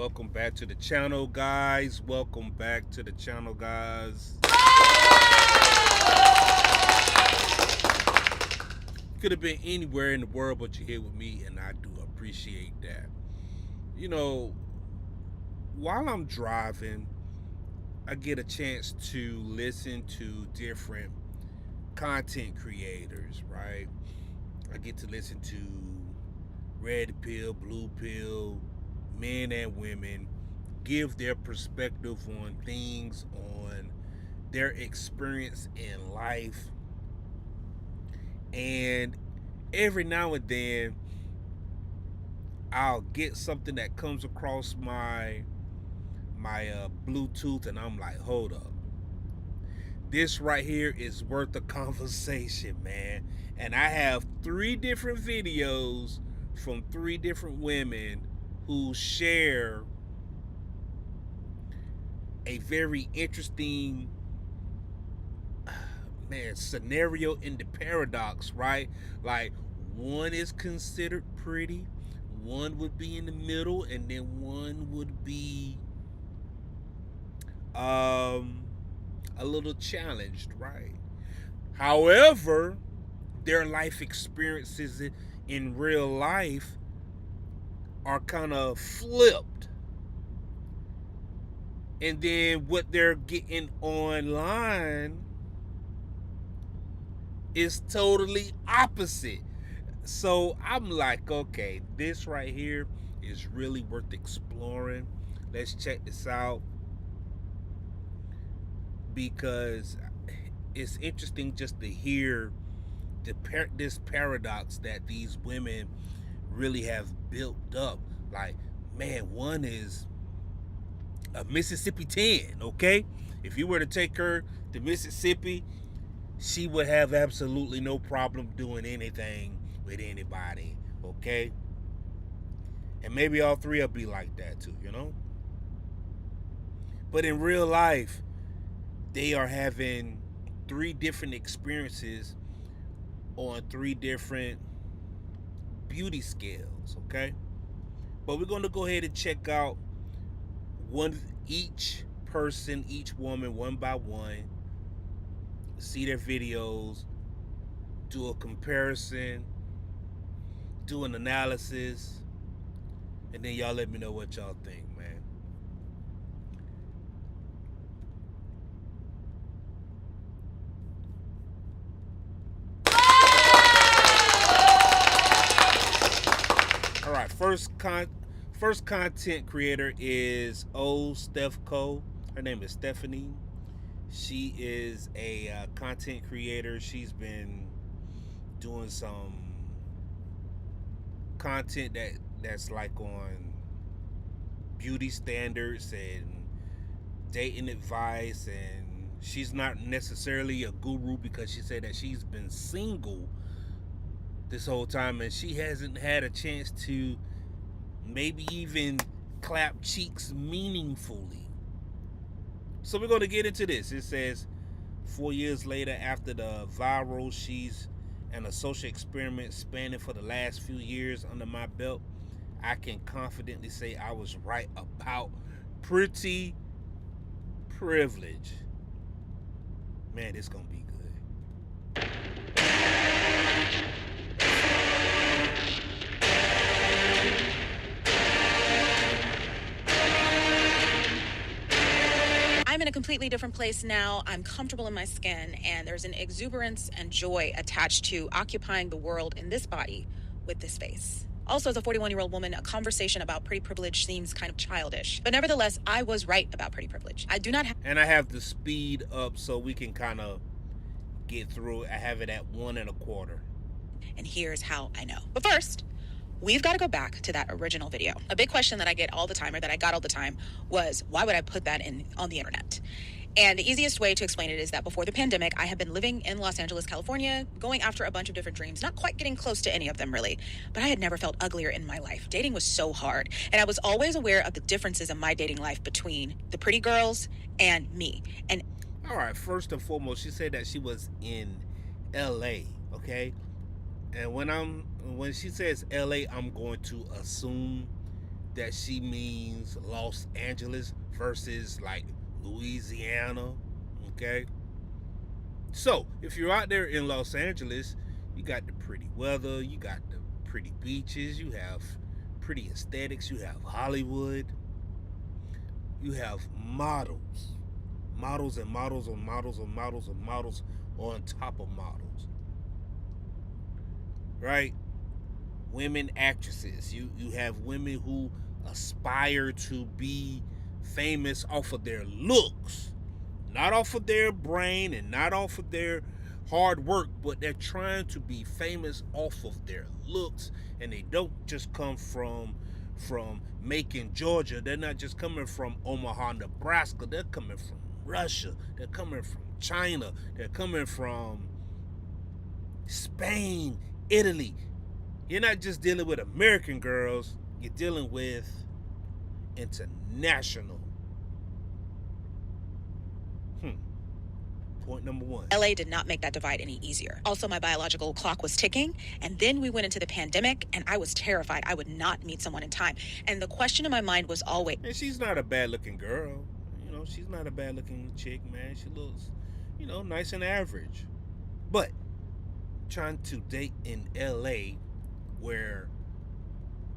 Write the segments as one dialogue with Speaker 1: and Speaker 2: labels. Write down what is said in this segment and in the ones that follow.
Speaker 1: Welcome back to the channel, guys. Welcome back to the channel, guys. Could have been anywhere in the world, but you're here with me, and I do appreciate that. You know, while I'm driving, I get a chance to listen to different content creators, right? I get to listen to red pill, blue pill, men and women give their perspective on things, on their experience in life. And every now and then I'll get something that comes across my Bluetooth, and I'm like, hold up. This right here is worth a conversation, man. And I have 3 different videos from 3 different women who share a very interesting scenario in the paradox, right? Like, one is considered pretty, one would be in the middle, and then one would be a little challenged, right? However, their life experiences in real life are kind of flipped. And then what they're getting online is totally opposite. So I'm like, okay, this right here is really worth exploring. Let's check this out, because it's interesting just to hear this paradox that these women really have built up. Like, man, one is a Mississippi 10, okay? If you were to take her to Mississippi, she would have absolutely no problem doing anything with anybody, okay? And maybe all 3 will be like that too, you know? But in real life, they are having 3 different experiences on 3 different beauty scales, okay? But we're going to go ahead and check out each person, each woman, one by one, see their videos, do a comparison, do an analysis, and then y'all let me know what y'all think, man. All right, first content creator is old Steph Cole. Her name is Stephanie. She is a content creator. She's been doing some content that's like on beauty standards and dating advice, and she's not necessarily a guru, because she said that she's been single this whole time and she hasn't had a chance to maybe even clap cheeks meaningfully. So we're going to get into this. It says 4 years later, after the viral she's and a social experiment spanning for the last few years under my belt, I can confidently say I was right about pretty privilege. Man, it's gonna be good.
Speaker 2: I'm in a completely different place now. I'm comfortable in my skin, and there's an exuberance and joy attached to occupying the world in this body with this face. Also, as a 41-year-old woman, a conversation about pretty privilege seems kind of childish. But nevertheless, I was right about pretty privilege. I do not have...
Speaker 1: And I have the speed up so we can kind of get through. I have it at 1 1/4.
Speaker 2: And here's how I know. But first, we've got to go back to that original video. A big question that I get all the time, or that I got all the time, was why would I put that on the internet? And the easiest way to explain it is that before the pandemic, I had been living in Los Angeles, California, going after a bunch of different dreams, not quite getting close to any of them really, but I had never felt uglier in my life. Dating was so hard, and I was always aware of the differences in my dating life between the pretty girls and me. And
Speaker 1: all right, first and foremost, she said that she was in LA, okay? And when she says LA, I'm going to assume that she means Los Angeles versus like Louisiana. Okay. So if you're out there in Los Angeles, you got the pretty weather, you got the pretty beaches, you have pretty aesthetics, you have Hollywood, you have models. Models and models and models and models and models on top of models. Right? Women actresses. You have women who aspire to be famous off of their looks, not off of their brain and not off of their hard work, but they're trying to be famous off of their looks, and they don't just come from Macon, Georgia. They're not just coming from Omaha, Nebraska. They're coming from Russia. They're coming from China. They're coming from Spain, Italy. You're not just dealing with American girls, you're dealing with international. Point number one.
Speaker 2: LA did not make that divide any easier. Also, my biological clock was ticking, and then we went into the pandemic, and I was terrified I would not meet someone in time. And the question in my mind was always.
Speaker 1: And she's not a bad looking girl. You know, she's not a bad looking chick, man. She looks, nice and average. But trying to date in LA where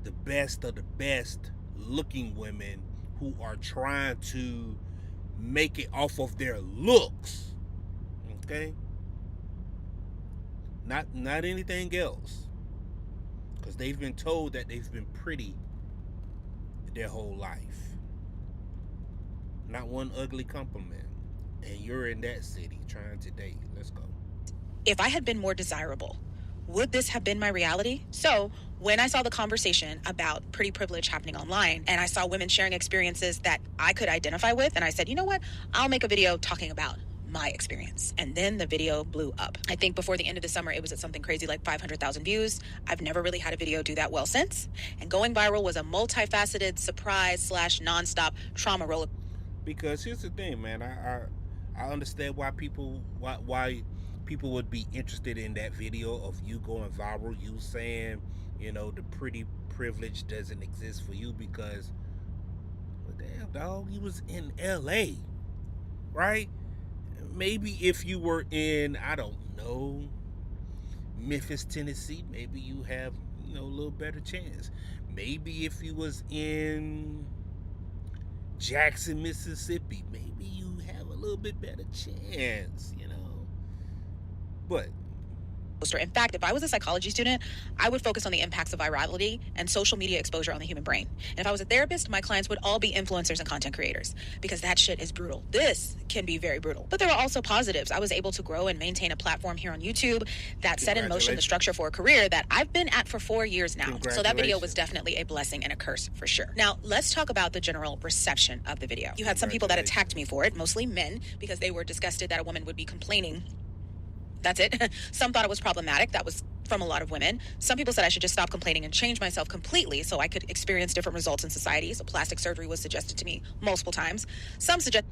Speaker 1: the best of the best looking women who are trying to make it off of their looks, okay, not anything else, because they've been told that they've been pretty their whole life, not one ugly compliment, and you're in that city trying to date. Let's go.
Speaker 2: If I had been more desirable, would this have been my reality? So when I saw the conversation about pretty privilege happening online, and I saw women sharing experiences that I could identify with, and I said, you know what, I'll make a video talking about my experience. And then the video blew up. I think before the end of the summer, it was at something crazy like 500,000 views. I've never really had a video do that well since. And going viral was a multifaceted surprise / nonstop trauma roller.
Speaker 1: Because here's the thing, man. I understand why people would be interested in that video of you going viral, you saying, the pretty privilege doesn't exist for you because, well, damn, dog, you was in LA, right? Maybe if you were in, I don't know, Memphis, Tennessee, maybe you have, a little better chance. Maybe if you was in Jackson, Mississippi, maybe you have a little bit better chance, But
Speaker 2: in fact, if I was a psychology student, I would focus on the impacts of virality and social media exposure on the human brain. And if I was a therapist, my clients would all be influencers and content creators, because that shit is brutal. This can be very brutal. But there were also positives. I was able to grow and maintain a platform here on YouTube that set in motion the structure for a career that I've been at for 4 years now. So that video was definitely a blessing and a curse for sure. Now, let's talk about the general reception of the video. You had some people that attacked me for it, mostly men, because they were disgusted that a woman would be complaining. That's it. Some thought it was problematic. That was from a lot of women. Some people said I should just stop complaining and change myself completely so I could experience different results in society. So plastic surgery was suggested to me multiple times. Some suggest.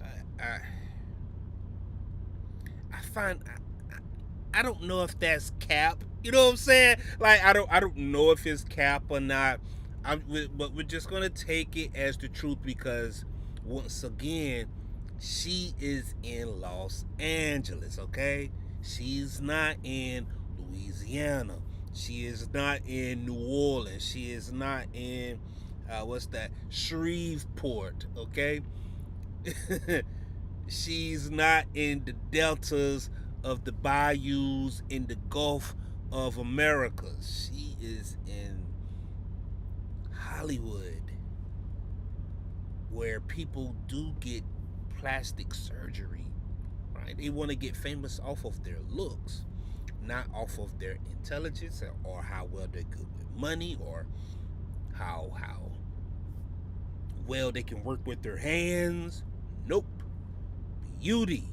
Speaker 1: I don't know if that's cap. You know what I'm saying? Like I don't know if it's cap or not. But we're just gonna take it as the truth because once again, she is in Los Angeles. Okay. She's not in Louisiana. She is not in New Orleans. She is not in Shreveport, okay? She's not in the deltas of the bayous in the Gulf of America. She is in Hollywood, where people do get plastic surgery. Right? They want to get famous off of their looks, not off of their intelligence or how well they're good with money or how well they can work with their hands. Nope. Beauty.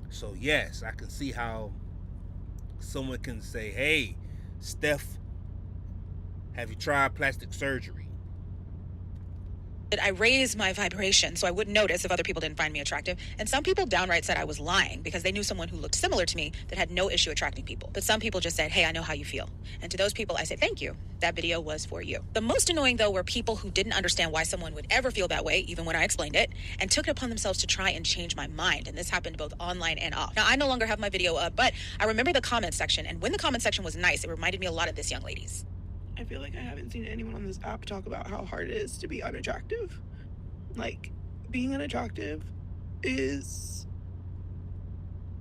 Speaker 1: So yes, I can see how someone can say, hey, Steph, have you tried plastic surgery?
Speaker 2: I raised my vibration so I wouldn't notice if other people didn't find me attractive. And some people downright said I was lying because they knew someone who looked similar to me that had no issue attracting people. But some people just said, hey, I know how you feel. And to those people, I said, thank you. That video was for you. The most annoying, though, were people who didn't understand why someone would ever feel that way, even when I explained it, and took it upon themselves to try and change my mind. And this happened both online and off. Now, I no longer have my video up, but I remember the comment section. And when the comment section was nice, it reminded me a lot of this young lady's.
Speaker 3: I feel like I haven't seen anyone on this app talk about how hard it is to be unattractive. Like, being unattractive is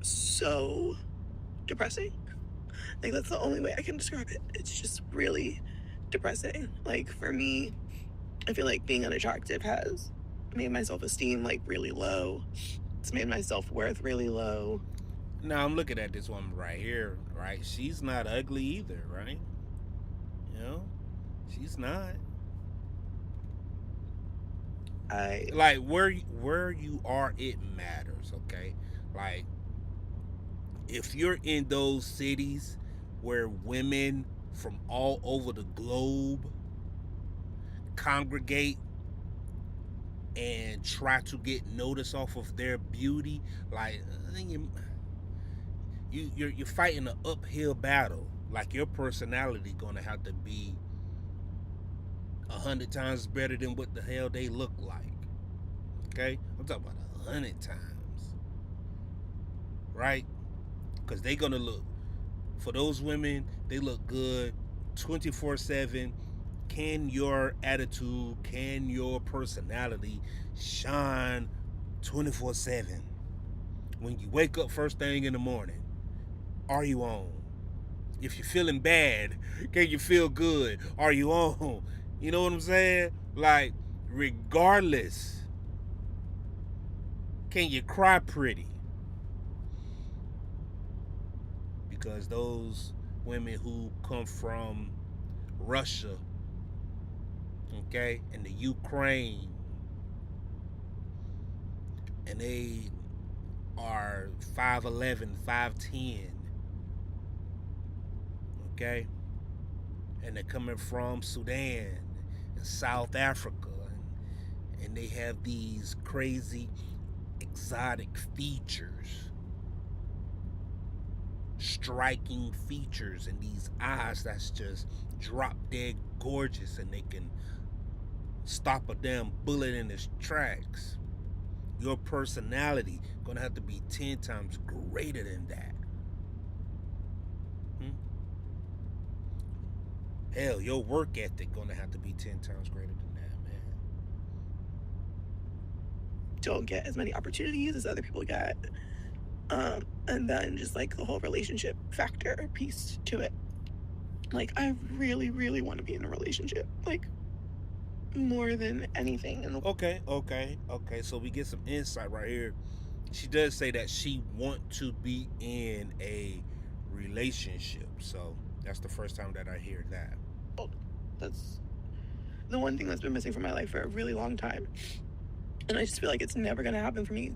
Speaker 3: so depressing. Like, that's the only way I can describe it. It's just really depressing. Like, for me, I feel like being unattractive has made my self-esteem, like, really low. It's made my self-worth really low.
Speaker 1: Now I'm looking at this woman right here, right? She's not ugly either, right? You know, she's not. Like where you are, it matters, okay? Like if you're in those cities where women from all over the globe congregate and try to get notice off of their beauty, like you're fighting an uphill battle. Like your personality gonna have to be 100 times better than what the hell they look like. Okay, I'm talking about 100 times, right? Because they gonna look, for those women, they look good 24/7. Can your attitude, can your personality shine 24/7? When you wake up first thing in the morning, are you on? If you're feeling bad, can you feel good? Are you on? You know what I'm saying? Like, regardless, can you cry pretty? Because those women who come from Russia, okay, and the Ukraine, and they are 5'11", 5'10", okay, and they're coming from Sudan and South Africa, and they have these crazy exotic features, striking features, and these eyes that's just drop dead gorgeous, and they can stop a damn bullet in its tracks. Your personality gonna have to be 10 times greater than that. Hell, your work ethic gonna have to be 10 times greater than that, man.
Speaker 3: Don't get as many opportunities as other people get. And then just like the whole relationship factor piece to it. Like, I really, really want to be in a relationship. Like, more than anything.
Speaker 1: Okay. So we get some insight right here. She does say that she want to be in a relationship. So that's the first time that I hear that.
Speaker 3: That's the one thing that's been missing from my life for a really long time. And I just feel like it's never going to happen for me.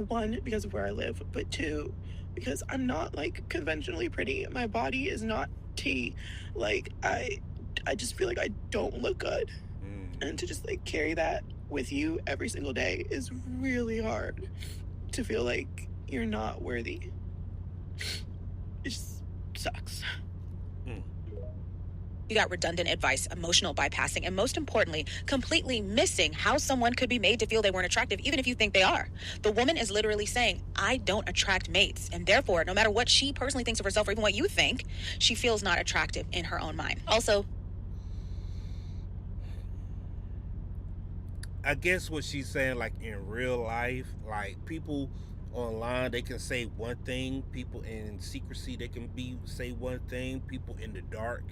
Speaker 3: One, because of where I live, but two, because I'm not like conventionally pretty. My body is not tea. Like, I just feel like I don't look good. And to just like carry that with you every single day is really hard. To feel like you're not worthy. It just sucks.
Speaker 2: You got redundant advice, emotional bypassing, and most importantly, completely missing how someone could be made to feel they weren't attractive, even if you think they are. The woman is literally saying, I don't attract mates, and therefore, no matter what she personally thinks of herself or even what you think, she feels not attractive in her own mind. Also,
Speaker 1: I guess what she's saying, like in real life, like people online, they can say one thing. People in secrecy, they can say one thing. People in the dark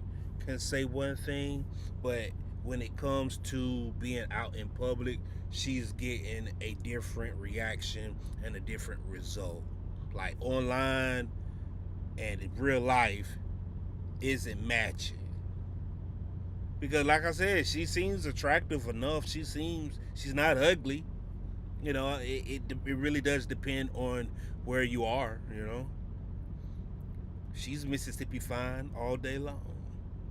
Speaker 1: can say one thing. But when it comes to being out in public, she's getting a different reaction and a different result. Like online and in real life isn't matching. Because like I said, she seems attractive enough. She's not ugly. You know, it really does depend on where you are, you know. She's Mississippi fine all day long.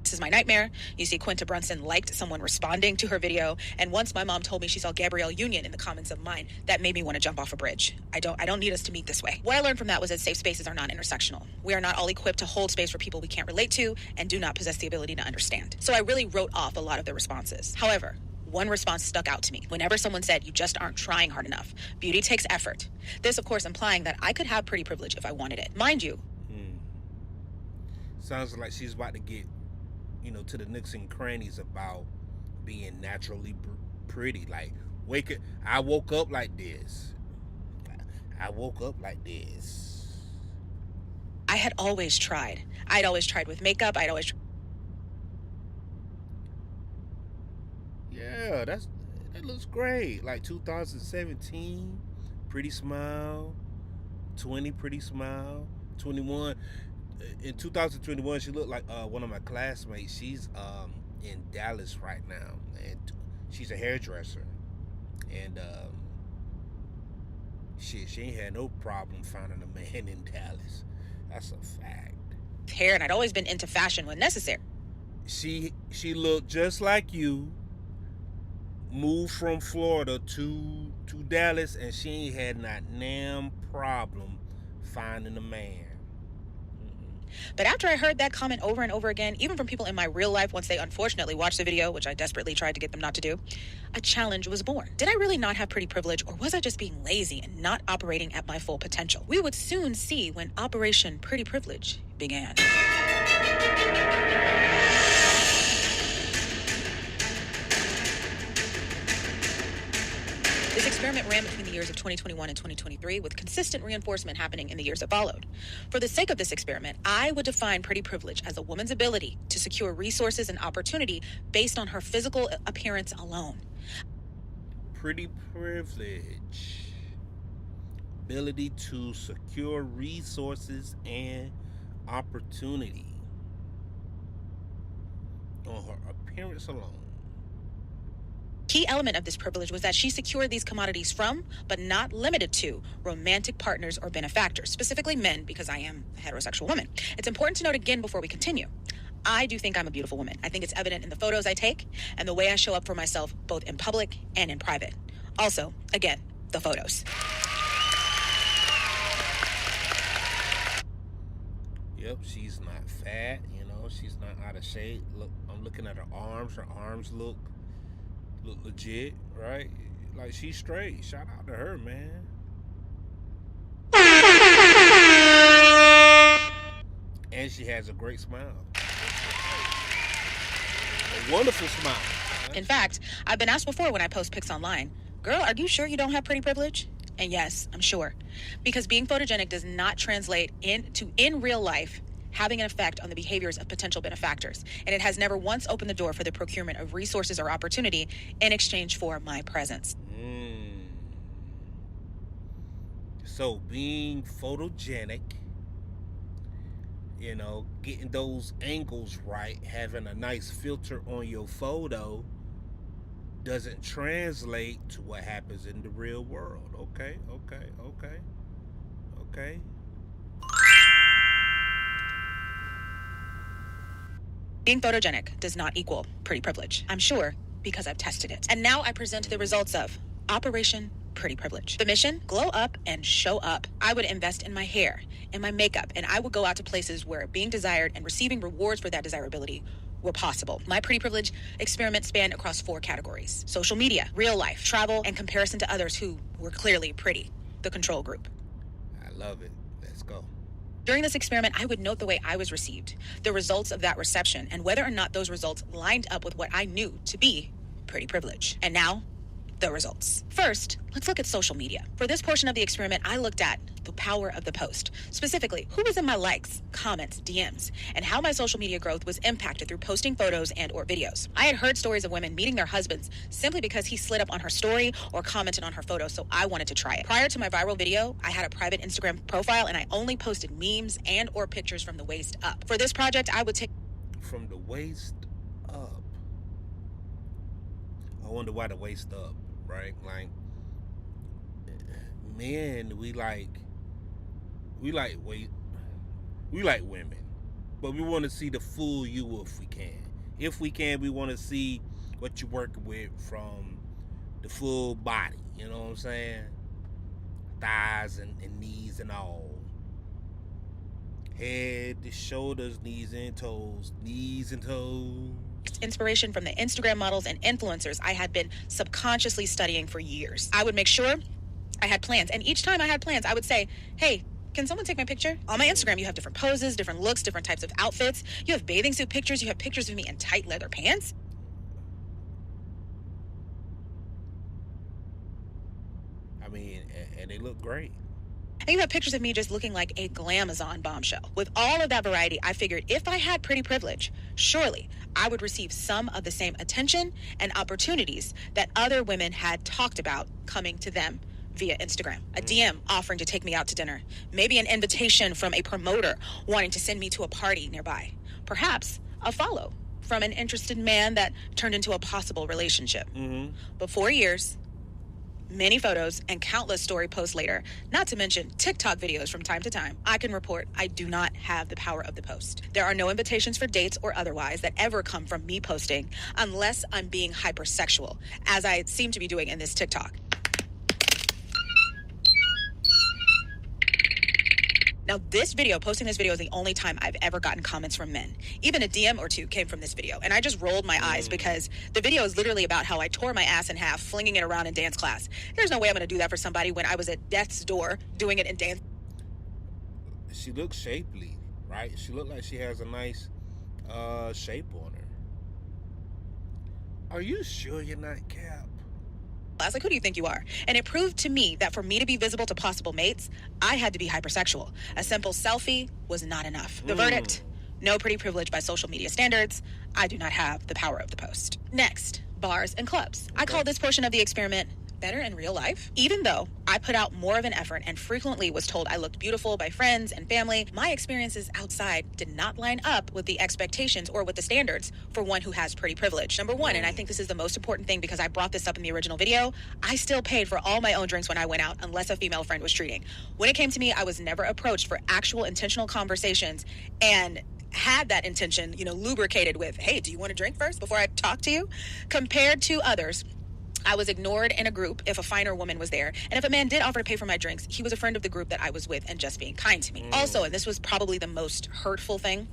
Speaker 2: This is my nightmare. You see, Quinta Brunson liked someone responding to her video, and once my mom told me she saw Gabrielle Union in the comments of mine, that made me want to jump off a bridge. I don't need us to meet this way. What I learned from that was that safe spaces are not intersectional. We are not all equipped to hold space for people we can't relate to and do not possess the ability to understand. So I really wrote off a lot of the responses. However, one response stuck out to me. Whenever someone said, "You just aren't trying hard enough. Beauty takes effort." This, of course, implying that I could have pretty privilege if I wanted it. Mind you.
Speaker 1: Sounds like she's about to get, to the nooks and crannies about being naturally pretty. Like, I woke up like this. I woke up like this.
Speaker 2: I had always tried. I'd always tried with makeup.
Speaker 1: Yeah, that looks great. Like 2017, pretty smile. 20, pretty smile. 21. In 2021, she looked like one of my classmates. She's in Dallas right now, and she's a hairdresser. And she ain't had no problem finding a man in Dallas. That's a fact.
Speaker 2: Hair, and I'd always been into fashion when necessary.
Speaker 1: She looked just like you. Moved from Florida to Dallas, and she ain't had not damn problem finding a man.
Speaker 2: But after I heard that comment over and over again, even from people in my real life, once they unfortunately watched the video, which I desperately tried to get them not to do, a challenge was born. Did I really not have pretty privilege, or was I just being lazy and not operating at my full potential? We would soon see when Operation Pretty Privilege began. This experiment ran between the years of 2021 and 2023, with consistent reinforcement happening in the years that followed. For the sake of this experiment, I would define pretty privilege as a woman's ability to secure resources and opportunity based on her physical appearance alone.
Speaker 1: Pretty privilege. Ability to secure resources and opportunity on her appearance alone.
Speaker 2: Key element of this privilege was that she secured these commodities from, but not limited to, romantic partners or benefactors, specifically men, because I am a heterosexual woman. It's important to note again before we continue, I do think I'm a beautiful woman. I think it's evident in the photos I take and the way I show up for myself, both in public and in private. Also, again, the photos.
Speaker 1: Yep, she's not fat, she's not out of shape. Look, I'm looking at her arms. Her arms look legit, right? Like, she's straight. Shout out to her, man. And she has a great smile. A wonderful smile.
Speaker 2: In fact, I've been asked before when I post pics online, "Girl, are you sure you don't have pretty privilege?" And yes, I'm sure. Because being photogenic does not translate into, in real life, having an effect on the behaviors of potential benefactors. And it has never once opened the door for the procurement of resources or opportunity in exchange for my presence.
Speaker 1: So being photogenic, getting those angles right, having a nice filter on your photo doesn't translate to what happens in the real world. Okay.
Speaker 2: Being photogenic does not equal pretty privilege. I'm sure because I've tested it. And now I present the results of Operation Pretty Privilege. The mission, glow up and show up. I would invest in my hair, in my makeup, and I would go out to places where being desired and receiving rewards for that desirability were possible. My pretty privilege experiment spanned across 4 categories: social media, real life, travel, and comparison to others who were clearly pretty, the control group.
Speaker 1: I love it. Let's go.
Speaker 2: During this experiment, I would note the way I was received, the results of that reception, and whether or not those results lined up with what I knew to be pretty privilege. And now, the results. First, let's look at social media. For this portion of the experiment, I looked at the power of the post. Specifically, who was in my likes, comments, DMs, and how my social media growth was impacted through posting photos and or videos. I had heard stories of women meeting their husbands simply because he slid up on her story or commented on her photo, so I wanted to try it. Prior to my viral video, I had a private Instagram profile and I only posted memes and or pictures from the waist up. For this project, I would take
Speaker 1: from the waist up. I wonder why the waist up, right? Like, men, we like women. but we want to see the full you if we can. If we can, we want to see what you're working with from the full body. You know what I'm saying? Thighs and knees and all. Head, the shoulders, knees and toes. Knees and toes.
Speaker 2: Inspiration from the Instagram models and influencers I had been subconsciously studying for years. I would make sure I had plans. And each time I had plans, I would say, hey, can someone take my picture? On my Instagram, you have different poses, different looks, different types of outfits. You have bathing suit pictures. You have pictures of me in tight leather pants.
Speaker 1: I mean, and they look great.
Speaker 2: And you have pictures of me just looking like a glamazon bombshell. With all of that variety, I figured if I had pretty privilege, surely I would receive some of the same attention and opportunities that other women had talked about coming to them via Instagram. A DM offering to take me out to dinner. Maybe an invitation from a promoter wanting to send me to a party nearby. Perhaps a follow from an interested man that turned into a possible relationship. But 4 years, many photos, and countless story posts later, not to mention TikTok videos from time to time, I can report I do not have the power of the post. There are no invitations for dates or otherwise that ever come from me posting unless I'm being hypersexual, as I seem to be doing in this TikTok. Now, posting this video is the only time I've ever gotten comments from men. Even a DM or two came from this video, and I just rolled my eyes because the video is literally about how I tore my ass in half, flinging it around in dance class. There's no way I'm going to do that for somebody when I was at death's door doing it in dance.
Speaker 1: She looks shapely, right? She looked like she has a nice shape on her. Are you sure you're not Cap?
Speaker 2: I was like, who do you think you are? And it proved to me that for me to be visible to possible mates, I had to be hypersexual. A simple selfie was not enough. The verdict, no pretty privilege by social media standards. I do not have the power of the post. Next, bars and clubs. I call this portion of the experiment better in real life. Even though I put out more of an effort and frequently was told I looked beautiful by friends and family, my experiences outside did not line up with the expectations or with the standards for one who has pretty privilege. Number one, and I think this is the most important thing because I brought this up in the original video, I still paid for all my own drinks when I went out unless a female friend was treating. When it came to me, I was never approached for actual intentional conversations and had that intention, lubricated with, hey, do you want a drink first before I talk to you? Compared to others, I was ignored in a group if a finer woman was there. And if a man did offer to pay for my drinks, he was a friend of the group that I was with and just being kind to me. Also, and this was probably the most hurtful thing,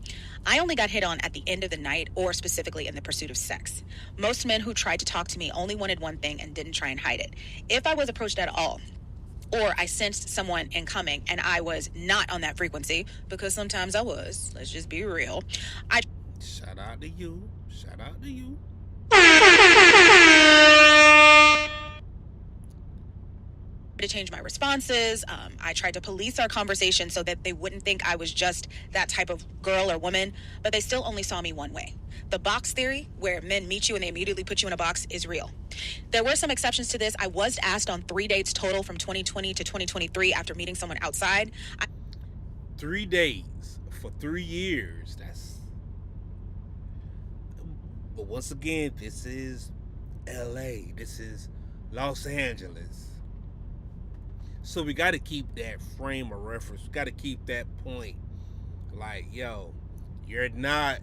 Speaker 2: I only got hit on at the end of the night or specifically in the pursuit of sex. Most men who tried to talk to me only wanted one thing and didn't try and hide it. If I was approached at all, or I sensed someone incoming and I was not on that frequency, because sometimes I was, let's just be real.
Speaker 1: Shout out to you. Shout out to you.
Speaker 2: To change my responses. I tried to police our conversation so that they wouldn't think I was just that type of girl or woman, but they still only saw me one way. The box theory, where men meet you and they immediately put you in a box, is real. There were some exceptions to this. I was asked on 3 dates total from 2020 to 2023 after meeting someone outside.
Speaker 1: 3 days for 3 years. But once again, this is LA. This is Los Angeles. So we got to keep that frame of reference. We got to keep that point. Like, yo, you're not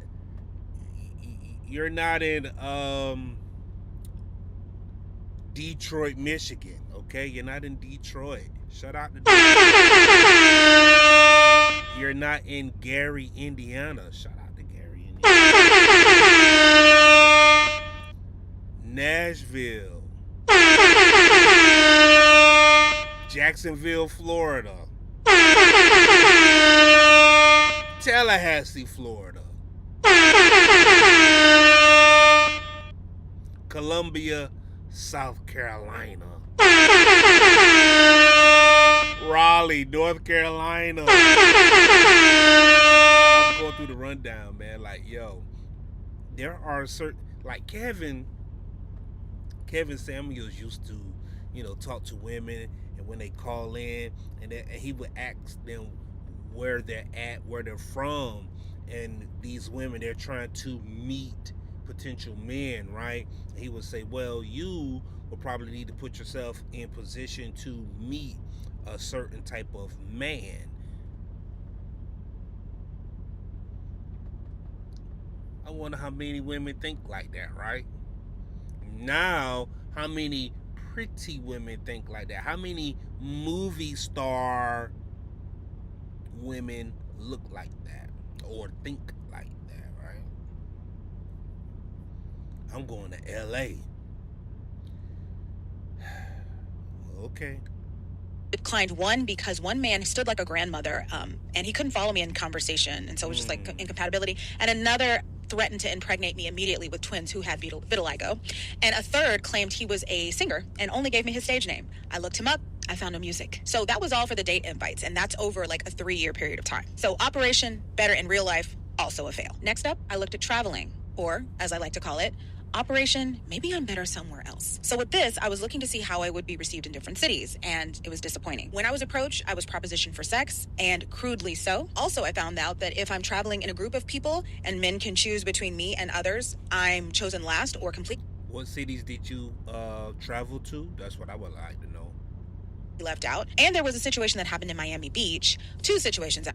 Speaker 1: in Detroit, Michigan. Okay, you're not in Detroit. Shut out to Detroit. You're not in Gary, Indiana. Shout out to Gary, Indiana. Nashville. Jacksonville, Florida. Tallahassee, Florida. Columbia, South Carolina. Raleigh, North Carolina. I'm going through the rundown, man. Like, yo, there are certain, like Kevin Samuels used to, talk to women, and when they call in, and he would ask them where they're at, where they're from, and these women, they're trying to meet potential men, right? And he would say, well, you will probably need to put yourself in position to meet a certain type of man. I wonder how many women think like that, right? Now, how many pretty women think like that? How many movie star women look like that or think like that, right? I'm going to LA. Okay.
Speaker 2: Declined one because one man stood like a grandmother, and he couldn't follow me in conversation, and so it was just like incompatibility. And another threatened to impregnate me immediately with twins who had vitiligo. And a third claimed he was a singer and only gave me his stage name. I looked him up. I found no music. So that was all for the date invites, and that's over like a 3-year period of time. So Operation Better in Real Life, also a fail. Next up, I looked at traveling, or as I like to call it, Operation Maybe I'm Better Somewhere Else. So with this, I was looking to see how I would be received in different cities, and it was disappointing. When I was approached, I was propositioned for sex, and crudely so. Also, I found out that if I'm traveling in a group of people and men can choose between me and others, I'm chosen last or completely
Speaker 1: What cities did you travel to? That's what I would like to know.
Speaker 2: left out. And there was a situation that happened in Miami Beach. 2 situations.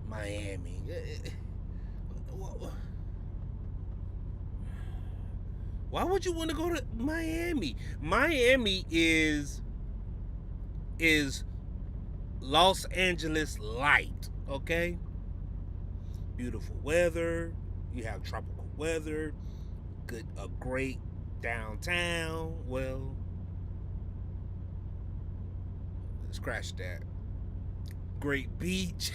Speaker 1: Miami. Why would you want to go to Miami? Miami is Los Angeles light, okay? Beautiful weather. You have tropical weather. A great downtown. Well, scratch that. Great beach.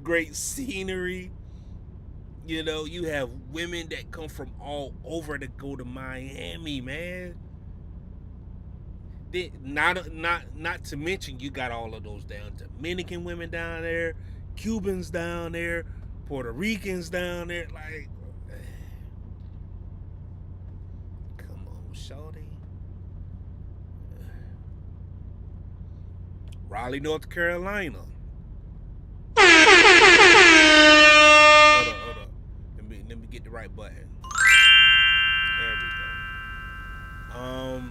Speaker 1: Great scenery. You know, you have women that come from all over to go to Miami, man. Not to mention you got all of those down Dominican women down there, Cubans down there, Puerto Ricans down there. Like, come on, shorty. Raleigh, North Carolina. Hold up. Let me get the right button. There we go.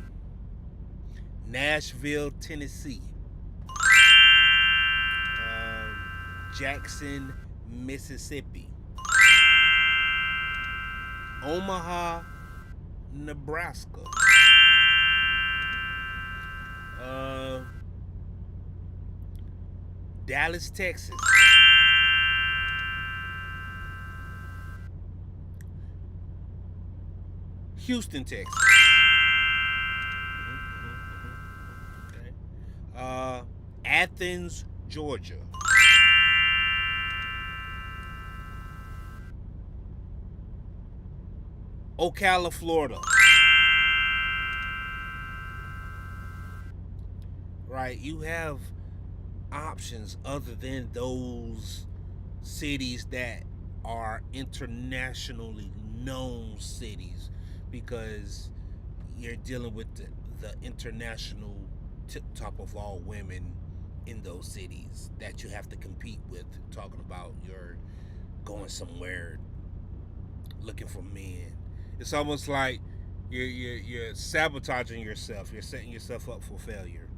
Speaker 1: Nashville, Tennessee. Jackson, Mississippi. Omaha, Nebraska. Dallas, Texas. Houston, Texas. Okay. Athens, Georgia. Ocala, Florida. Right, you have options other than those cities that are internationally known cities, because you're dealing with the international tip top of all women in those cities that you have to compete with. Talking about you're going somewhere looking for men, it's almost like you're sabotaging yourself. You're setting yourself up for failure.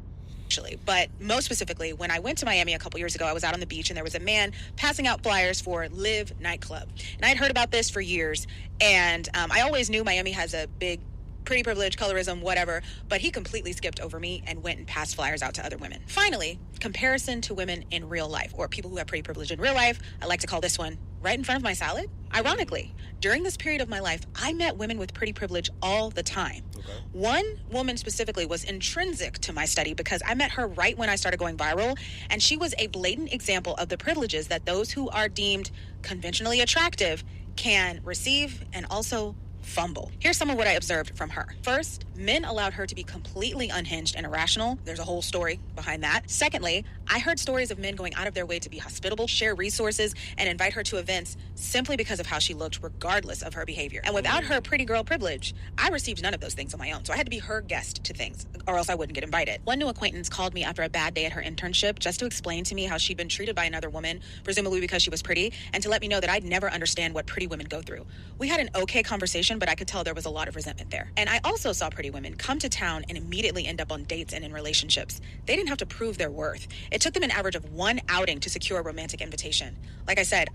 Speaker 2: But most specifically, when I went to Miami a couple years ago, I was out on the beach and there was a man passing out flyers for Live nightclub. And I'd heard about this for years. And I always knew Miami has a big pretty privilege, colorism, whatever, but he completely skipped over me and went and passed flyers out to other women. Finally, comparison to women in real life, or people who have pretty privilege in real life. I like to call this one right in front of my salad. Ironically, during this period of my life, I met women with pretty privilege all the time. Okay. One woman specifically was intrinsic to my study because I met her right when I started going viral, and she was a blatant example of the privileges that those who are deemed conventionally attractive can receive and also fumble. Here's some of what I observed from her. First, men allowed her to be completely unhinged and irrational. There's a whole story behind that. Secondly, I heard stories of men going out of their way to be hospitable, share resources, and invite her to events simply because of how she looked, regardless of her behavior. And without her pretty girl privilege, I received none of those things on my own. So I had to be her guest to things, or else I wouldn't get invited. One new acquaintance called me after a bad day at her internship just to explain to me how she'd been treated by another woman, presumably because she was pretty, and to let me know that I'd never understand what pretty women go through. We had an okay conversation, but I could tell there was a lot of resentment there. And I also saw pretty women come to town and immediately end up on dates and in relationships. They didn't have to prove their worth. It It took them an average of 1 outing to secure a romantic invitation. Like I said,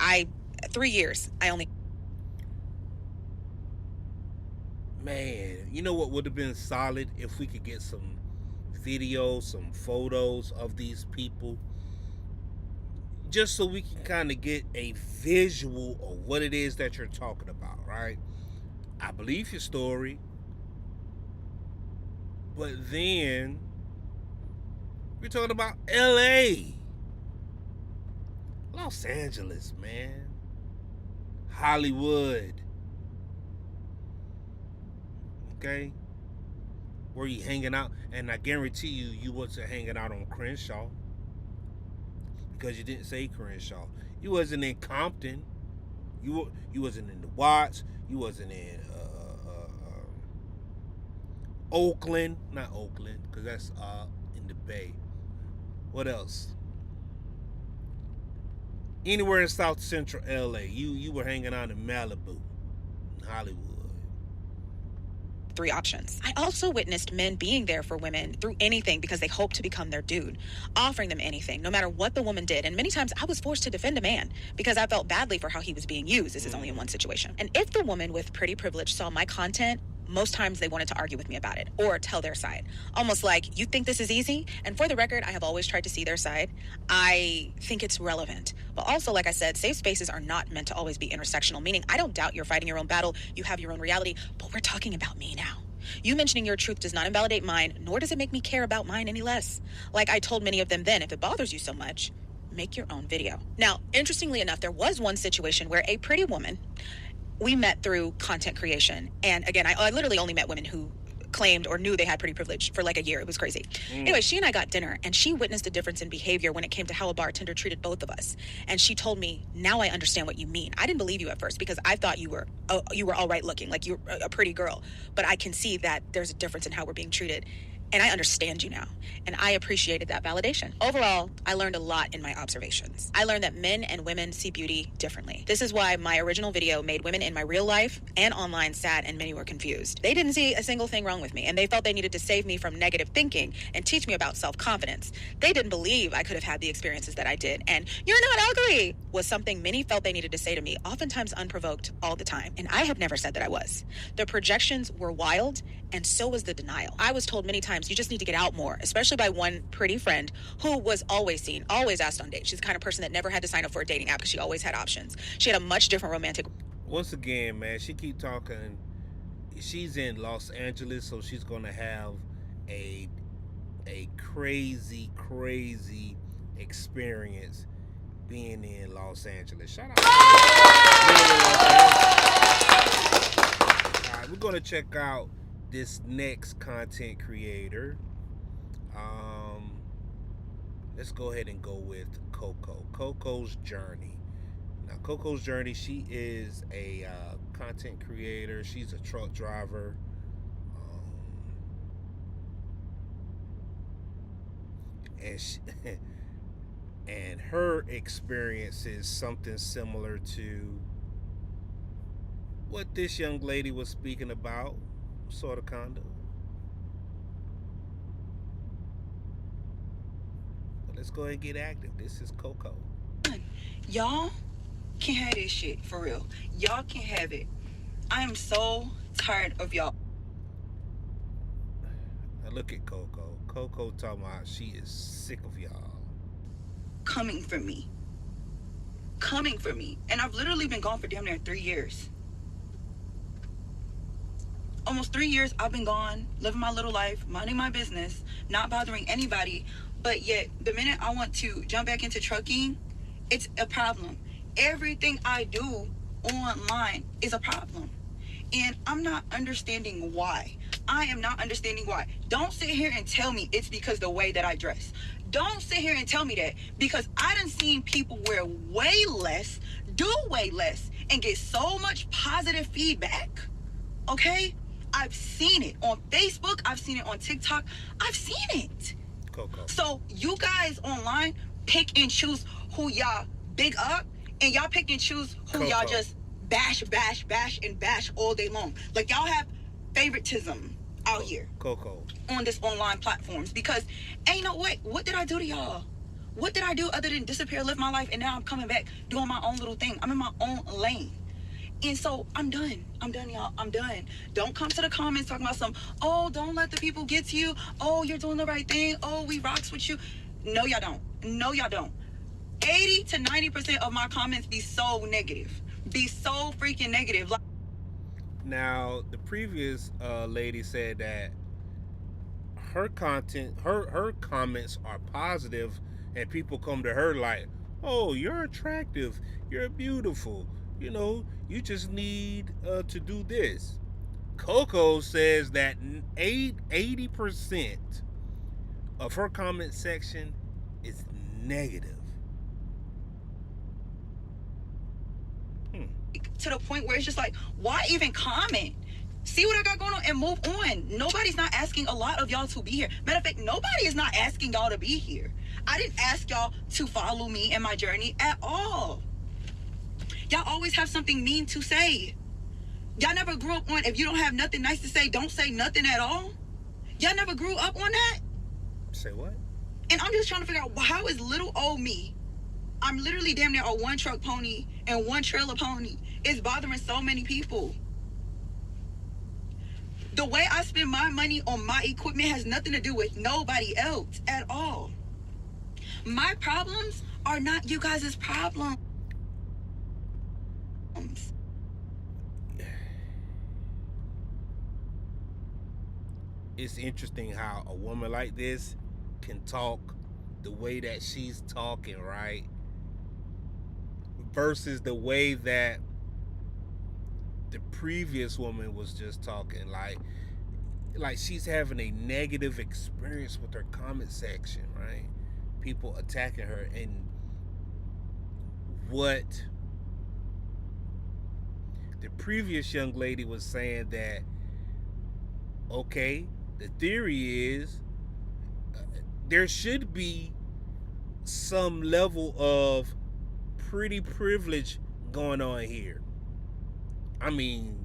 Speaker 2: 3 years, I only...
Speaker 1: Man, you know what would have been solid if we could get some videos, some photos of these people, just so we can kind of get a visual of what it is that you're talking about, right? I believe your story, but then we're talking about LA, Los Angeles, man, Hollywood, okay? Where you hanging out, and I guarantee you wasn't hanging out on Crenshaw, because you didn't say Crenshaw. You wasn't in Compton. You wasn't in the Watts. You wasn't in Oakland, not Oakland, because that's in the Bay. What else? Anywhere in South Central LA. You were hanging out in Malibu, in Hollywood.
Speaker 2: 3 options. I also witnessed men being there for women through anything because they hoped to become their dude, offering them anything, no matter what the woman did. And many times I was forced to defend a man because I felt badly for how he was being used. This is only in one situation. And if the woman with pretty privilege saw my content, most times they wanted to argue with me about it or tell their side. Almost like, you think this is easy? And for the record, I have always tried to see their side. I think it's relevant. But also, like I said, safe spaces are not meant to always be intersectional, meaning I don't doubt you're fighting your own battle, you have your own reality, but we're talking about me now. You mentioning your truth does not invalidate mine, nor does it make me care about mine any less. Like I told many of them then, if it bothers you so much, make your own video. Now, interestingly enough, there was one situation where a pretty woman, we met through content creation. And again, I literally only met women who claimed or knew they had pretty privilege for like a year. It was crazy. Anyway, she and I got dinner, and she witnessed a difference in behavior when it came to how a bartender treated both of us. And she told me, now I understand what you mean. I didn't believe you at first because I thought you were all right looking, like you're a pretty girl. But I can see that there's a difference in how we're being treated. And I understand you now. And I appreciated that validation. Overall, I learned a lot in my observations. I learned that men and women see beauty differently. This is why my original video made women in my real life and online sad, and many were confused. They didn't see a single thing wrong with me, and they felt they needed to save me from negative thinking and teach me about self-confidence. They didn't believe I could have had the experiences that I did. And "you're not ugly" was something many felt they needed to say to me, oftentimes unprovoked, all the time. And I have never said that I was. The projections were wild, and so was the denial. I was told many times, you just need to get out more, especially by one pretty friend who was always seen, always asked on dates. She's the kind of person that never had to sign up for a dating app because she always had options. She had a much different romantic...
Speaker 1: Once again, man, she keep talking. She's in Los Angeles, so she's gonna have a crazy experience being in Los Angeles. Shout out. All right, we're gonna check out this next content creator. Let's go ahead and go with Coco. Coco's Journey. Now, Coco's Journey, she is a content creator. She's a truck driver. And and her experience is something similar to what this young lady was speaking about, sort of, kind of. But let's go ahead and get active. This is Coco.
Speaker 4: Y'all can have this shit, for real. Y'all can have it. I am so tired of y'all.
Speaker 1: Now look at Coco. Coco talking about she is sick of y'all.
Speaker 4: Coming for me. And I've literally been gone for damn near 3 years. Almost 3 years I've been gone, living my little life, minding my business, not bothering anybody. But yet, the minute I want to jump back into trucking, it's a problem. Everything I do online is a problem. And I'm not understanding why. I am not understanding why. Don't sit here and tell me it's because the way that I dress. Don't sit here and tell me that, because I done seen people wear way less, do way less, and get so much positive feedback. Okay? I've seen it on Facebook. I've seen it on TikTok. I've seen it.
Speaker 1: Coco.
Speaker 4: So you guys online pick and choose who y'all big up, and y'all pick and choose who
Speaker 1: Coco.
Speaker 4: y'all just bash all day long. Like, y'all have favoritism out here
Speaker 1: Coco.
Speaker 4: on this online platforms, because ain't no way. What did I do to y'all? What did I do other than disappear, live my life, and now I'm coming back doing my own little thing? I'm in my own lane. And so I'm done. I'm done, y'all. I'm done. Don't come to the comments talking about oh, don't let the people get to you. Oh, you're doing the right thing. Oh, we rocks with you. No, y'all don't. No, y'all don't. 80 to 90% of my comments be so negative. Be so freaking negative.
Speaker 1: Now, the previous lady said that her comments are positive, and people come to her like, "Oh, you're attractive, you're beautiful. You know, you just need to do this." Coco says that 80% of her comment section is negative.
Speaker 4: To the point where it's just like, why even comment? See what I got going on and move on. Nobody's not asking a lot of y'all to be here. Matter of fact, nobody is not asking y'all to be here. I didn't ask y'all to follow me in my journey at all. Y'all always have something mean to say. Y'all never grew up on, if you don't have nothing nice to say, don't say nothing at all. Y'all never grew up on that.
Speaker 1: Say what?
Speaker 4: And I'm just trying to figure out, how is little old me, I'm literally damn near a one truck pony and one trailer pony, is bothering so many people. The way I spend my money on my equipment has nothing to do with nobody else at all. My problems are not you guys' problems.
Speaker 1: It's interesting how a woman like this can talk the way that she's talking, right? Versus the way that the previous woman was just talking. Like she's having a negative experience with her comment section, right? People attacking her. And what the previous young lady was saying, that okay, the theory is there should be some level of pretty privilege going on here. I mean,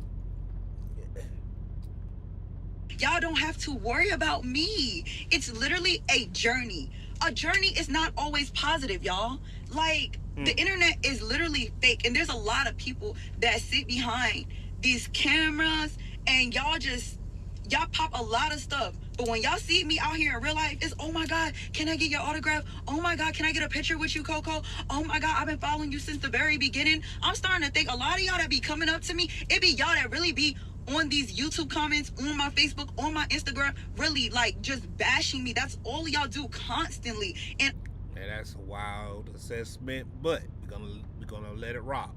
Speaker 4: y'all don't have to worry about me. It's literally a journey. A journey is not always positive, y'all. Like, the internet is literally fake, and there's a lot of people that sit behind these cameras, and y'all pop a lot of stuff. But when y'all see me out here in real life, it's, oh my God, can I get your autograph? Oh my God, can I get a picture with you, Coco? Oh my God, I've been following you since the very beginning. I'm starting to think a lot of y'all that be coming up to me, it be y'all that really be on these YouTube comments, on my Facebook, on my Instagram, really like just bashing me. That's all y'all do constantly. And
Speaker 1: that's a wild assessment, but we're gonna let it rock.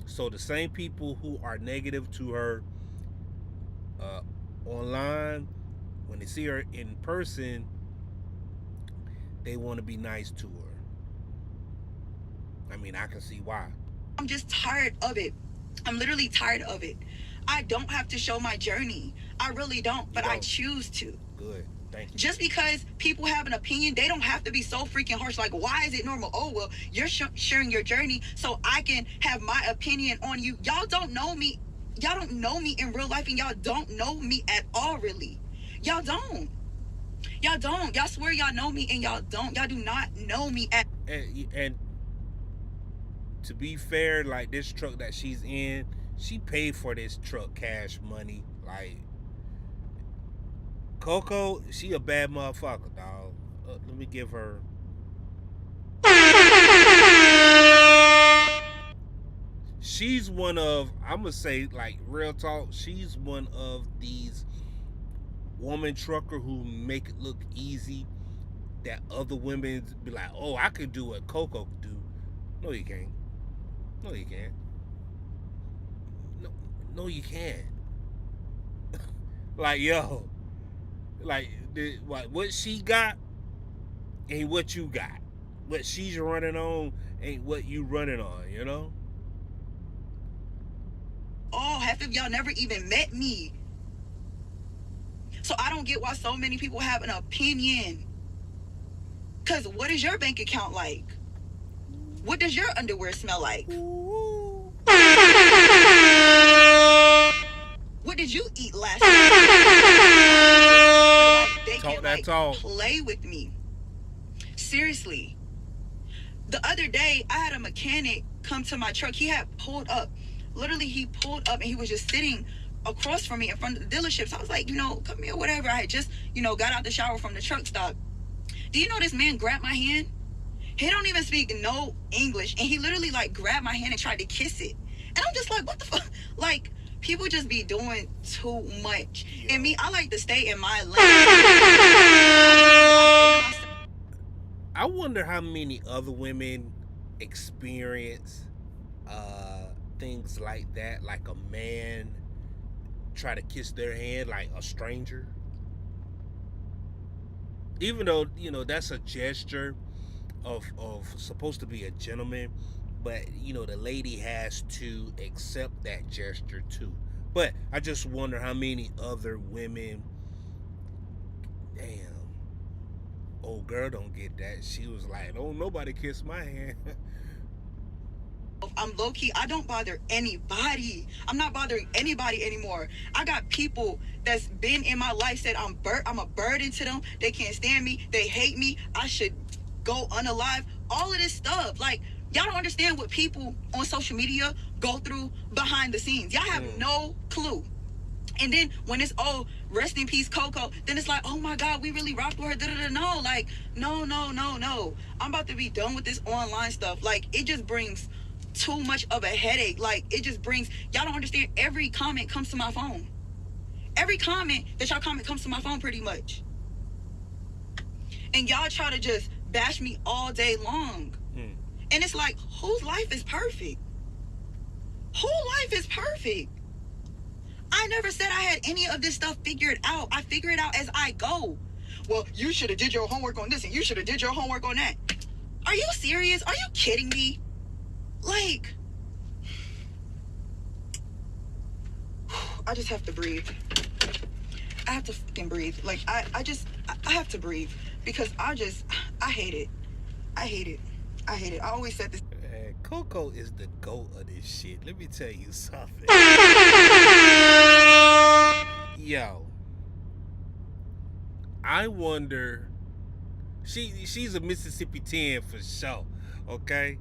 Speaker 1: So the same people who are negative to her online, when they see her in person, they want to be nice to her. I mean, I can see why.
Speaker 4: I'm just tired of it. I'm literally tired of it. I don't have to show my journey. I really don't, but I choose to.
Speaker 1: Good. Thank you.
Speaker 4: Just because people have an opinion, they don't have to be so freaking harsh. Like, why is it normal? Oh, well, you're sharing your journey so I can have my opinion on you. Y'all don't know me. Y'all don't know me in real life, and y'all don't know me at all, really. Y'all don't. Y'all don't. Y'all swear y'all know me, and y'all don't. Y'all do not know me at.
Speaker 1: And to be fair, like this truck that she's in, she paid for this truck cash money. Like, Coco, she a bad motherfucker, dog. Let me give her. She's one of, I'm gonna say, like, real talk, she's one of these woman trucker who make it look easy, that other women be like, oh, I could do what Coco could do. No, you can't. No, you can't. No, you can't. Like, yo, like, what she got ain't what you got. What she's running on ain't what you running on, you know?
Speaker 4: Oh, half of y'all never even met me. So I don't get why so many people have an opinion. Because what is your bank account like? What does your underwear smell like? What did you eat last night? Like, they
Speaker 1: Talk
Speaker 4: can
Speaker 1: that
Speaker 4: like
Speaker 1: talk.
Speaker 4: play with me. Seriously. The other day, I had a mechanic come to my truck. He had pulled up. Literally, he pulled up and he was just sitting across from me in front of the dealership. So I was like, come here, whatever. I had just, got out the shower from the truck stop. Do you know this man grabbed my hand? He don't even speak no English. And he literally, like, grabbed my hand and tried to kiss it. And I'm just like, what the fuck? Like, people just be doing too much. And me, I like to stay in my lane.
Speaker 1: I wonder how many other women experience things like that, like a man try to kiss their hand like a stranger. Even though, that's a gesture of supposed to be a gentleman, but the lady has to accept that gesture too. But I just wonder how many other women, damn, old girl don't get that. She was like, "Don't nobody kiss my hand."
Speaker 4: I'm low key. I don't bother anybody. I'm not bothering anybody anymore. I got people that's been in my life said I'm a burden to them. They can't stand me. They hate me. I should go unalive. All of this stuff. Like, y'all don't understand what people on social media go through behind the scenes. Y'all have no clue. And then when it's, oh, rest in peace, Coco, then it's like, oh my God, we really rocked with her. Da-da-da. No, like, no. I'm about to be done with this online stuff. Like, it just brings too much of a headache. Like, it just brings, y'all don't understand. Every comment comes to my phone. Every comment that y'all comment comes to my phone pretty much. And y'all try to just bash me all day long. And it's like, whose life is perfect? Whose life is perfect? I never said I had any of this stuff figured out. I figure it out as I go. Well, you should have did your homework on this and you should have did your homework on that. Are you serious? Are you kidding me? Like, I just have to breathe. I have to fucking breathe. Like, I have to breathe because I hate it. I hate it. I hate it. I always said this.
Speaker 1: Coco is the goat of this shit. Let me tell you something. Yo, I wonder. She's a Mississippi 10 for sure. Okay.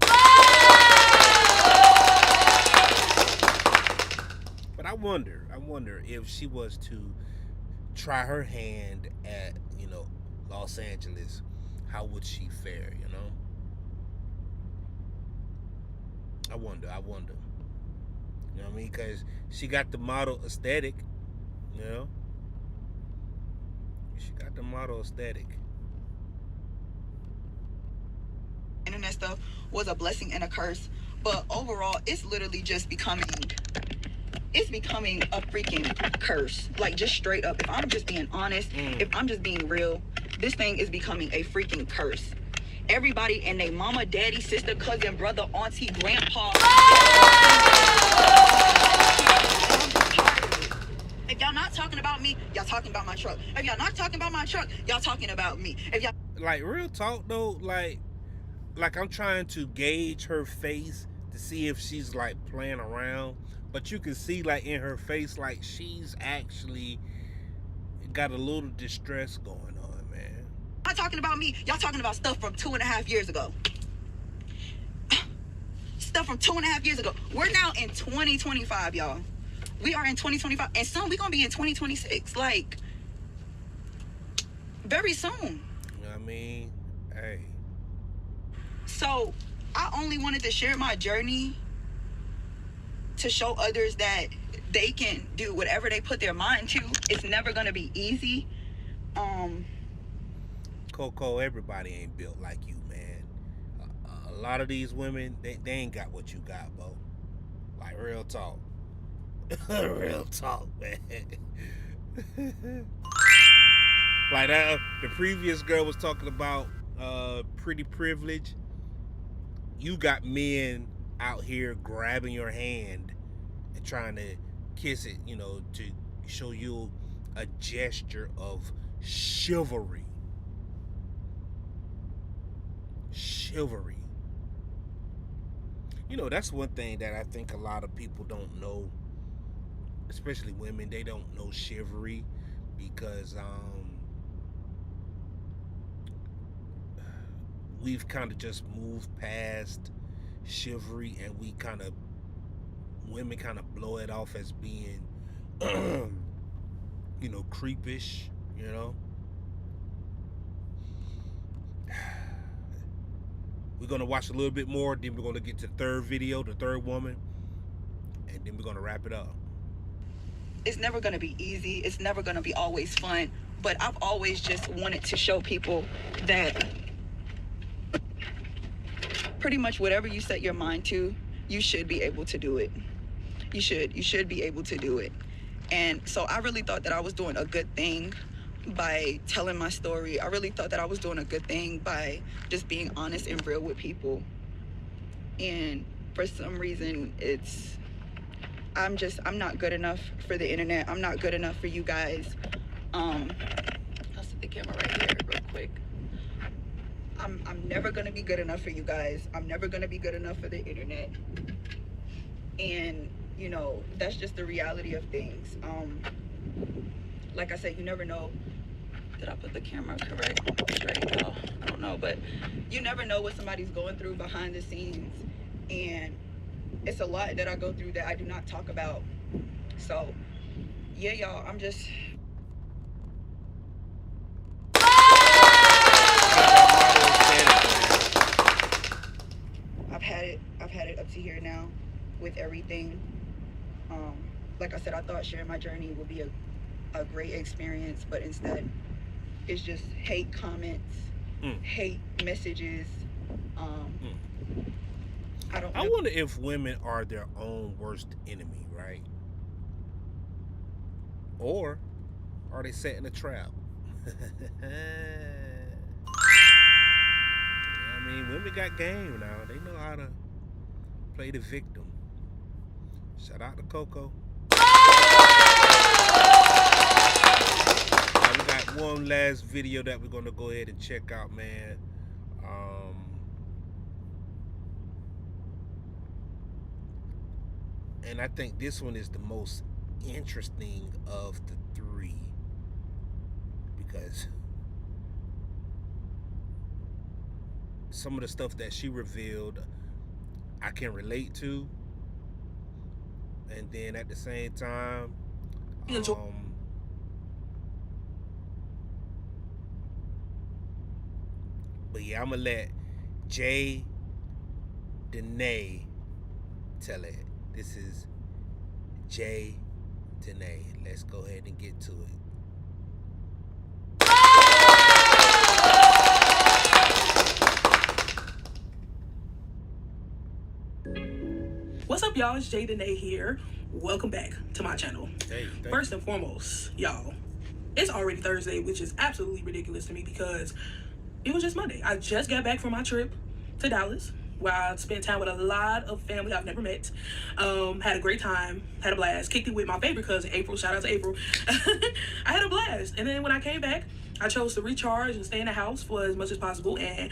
Speaker 1: But I wonder if she was to try her hand at, Los Angeles, how would she fare, I wonder. You know what I mean? Because she got the model aesthetic, She got the model aesthetic.
Speaker 4: Internet stuff was a blessing and a curse. But overall, it's literally just becoming a freaking curse. Like, just straight up. If I'm just being honest, if I'm just being real, this thing is becoming a freaking curse. Everybody and their mama, daddy, sister, cousin, brother, auntie, grandpa. If y'all not talking about me, y'all talking about my truck. If y'all not talking about my truck, y'all talking about me. If y'all,
Speaker 1: like, real talk though, like I'm trying to gauge her face to see if she's like playing around, but you can see like in her face like she's actually got a little distress going on, man.
Speaker 4: not talking about me, y'all talking about stuff from 2.5 years ago. Stuff from 2.5 years ago. We're now in 2025, y'all. We are in 2025, and soon we're gonna be in 2026. Like, very soon.
Speaker 1: You know what I mean? Hey.
Speaker 4: So I only wanted to share my journey to show others that they can do whatever they put their mind to. It's never gonna be easy.
Speaker 1: Coco, everybody ain't built like you, man. A lot of these women, they ain't got what you got, bro. Like, real talk. Real talk, man. Like that, the previous girl was talking about pretty privilege. You got men out here grabbing your hand and trying to kiss it, to show you a gesture of chivalry. Chivalry. That's one thing that I think a lot of people don't know, especially women. They don't know chivalry because we've kind of just moved past chivalry, and women kind of blow it off as being, creepish, you know. We're gonna watch a little bit more, then we're gonna get to the third video, the third woman, and then we're gonna wrap it up.
Speaker 4: It's never going to be easy. It's never going to be always fun. But I've always just wanted to show people that pretty much whatever you set your mind to, you should be able to do it. You should be able to do it. And so I really thought that I was doing a good thing by telling my story. I really thought that I was doing a good thing by just being honest and real with people. And for some reason, I'm not good enough for the internet. I'm not good enough for you guys. I'll set the camera right here real quick. I'm never gonna be good enough for you guys. I'm never gonna be good enough for the internet. And that's just the reality of things. Like I said, you never know. Did I put the camera correct? Straight, y'all? I don't know, but you never know what somebody's going through behind the scenes. And it's a lot that I go through that I do not talk about. So, yeah, y'all, I've had it up to here now with everything. Like I said, I thought sharing my journey would be a great experience, but instead, it's just hate comments, hate messages.
Speaker 1: I wonder if women are their own worst enemy, right? Or are they setting a trap? I mean, women got game now. They know how to play the victim. Shout out to Coco. Now, we got one last video that we're gonna go ahead and check out, man. And I think this one is the most interesting of the three, because some of the stuff that she revealed I can relate to, and then at the same time, but yeah, I'm gonna let Jay Danae tell it. This is Jay Danae. Let's go ahead and get to it.
Speaker 5: What's up, y'all? It's Jay Danae here. Welcome back to my channel.
Speaker 1: Hey,
Speaker 5: first and foremost, y'all, it's already Thursday, which is absolutely ridiculous to me because it was just Monday. I just got back from my trip to Dallas, where I spent time with a lot of family I've never met. Had a great time, had a blast, kicked it with my favorite cousin, April. Shout out to April. I had a blast. And then when I came back, I chose to recharge and stay in the house for as much as possible. And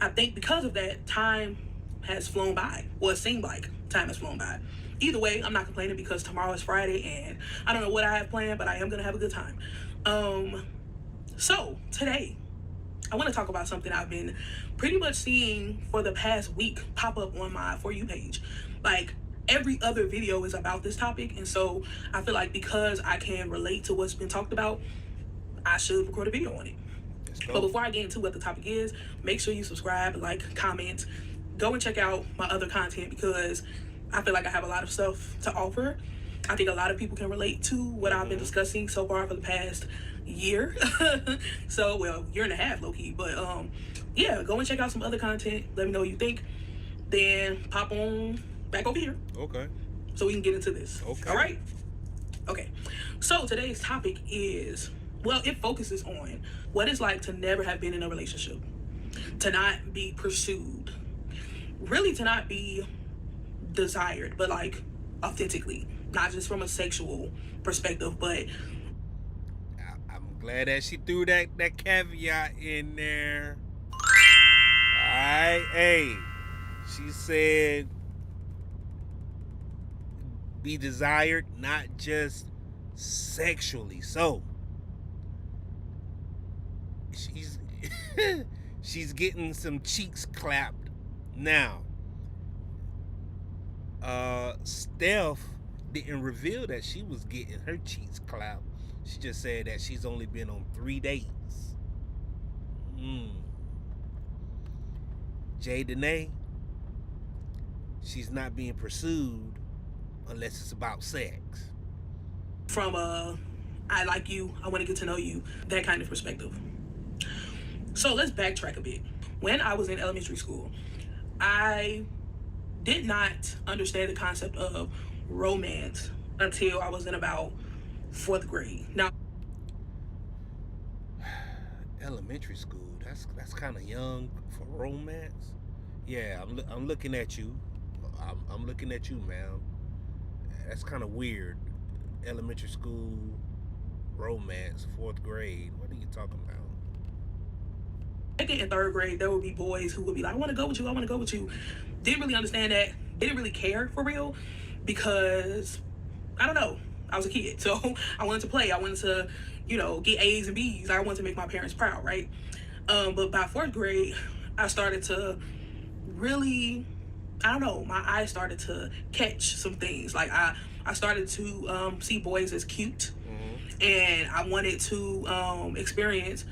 Speaker 5: I think because of that, time has flown by. Well, it seemed like time has flown by. Either way, I'm not complaining because tomorrow is Friday and I don't know what I have planned, but I am going to have a good time. So today, I want to talk about something I've been pretty much seeing for the past week pop up on my For You page. Like, every other video is about this topic, and so I feel like because I can relate to what's been talked about, I should record a video on it. But before I get into what the topic is, make sure you subscribe, like, comment, go and check out my other content because I feel like I have a lot of stuff to offer. I think a lot of people can relate to what I've been discussing so far for the past year. So, well, year and a half, low-key. But, yeah, go and check out some other content. Let me know what you think. Then pop on back over here.
Speaker 1: Okay.
Speaker 5: So we can get into this.
Speaker 1: Okay.
Speaker 5: All right? Okay. So today's topic is, well, it focuses on what it's like to never have been in a relationship. To not be pursued. Really to not be desired, but like authentically. Not just from a sexual perspective, but
Speaker 1: I'm glad that she threw that caveat in there. Alright, hey. She said be desired, not just sexually. So she's she's getting some cheeks clapped now. Steph didn't reveal that she was getting her cheeks clapped. She just said that she's only been on 3 dates. Jay Danae, she's not being pursued unless it's about sex.
Speaker 5: From I like you, I want to get to know you, that kind of perspective. So let's backtrack a bit. When I was in elementary school, I did not understand the concept of romance until I was in about 4th grade. Now,
Speaker 1: elementary school, that's kind of young for romance. Yeah, I'm looking at you. I'm looking at you, ma'am. That's kind of weird. Elementary school romance, 4th grade. What are you talking about?
Speaker 5: 2nd and 3rd grade, there would be boys who would be like, I want to go with you, I want to go with you. Didn't really understand that. Didn't really care for real because, I don't know, I was a kid. So I wanted to play. I wanted to, get A's and B's. I wanted to make my parents proud, right? But by 4th grade, I started to really, I don't know, my eyes started to catch some things. Like I started to see boys as cute, and I wanted to experience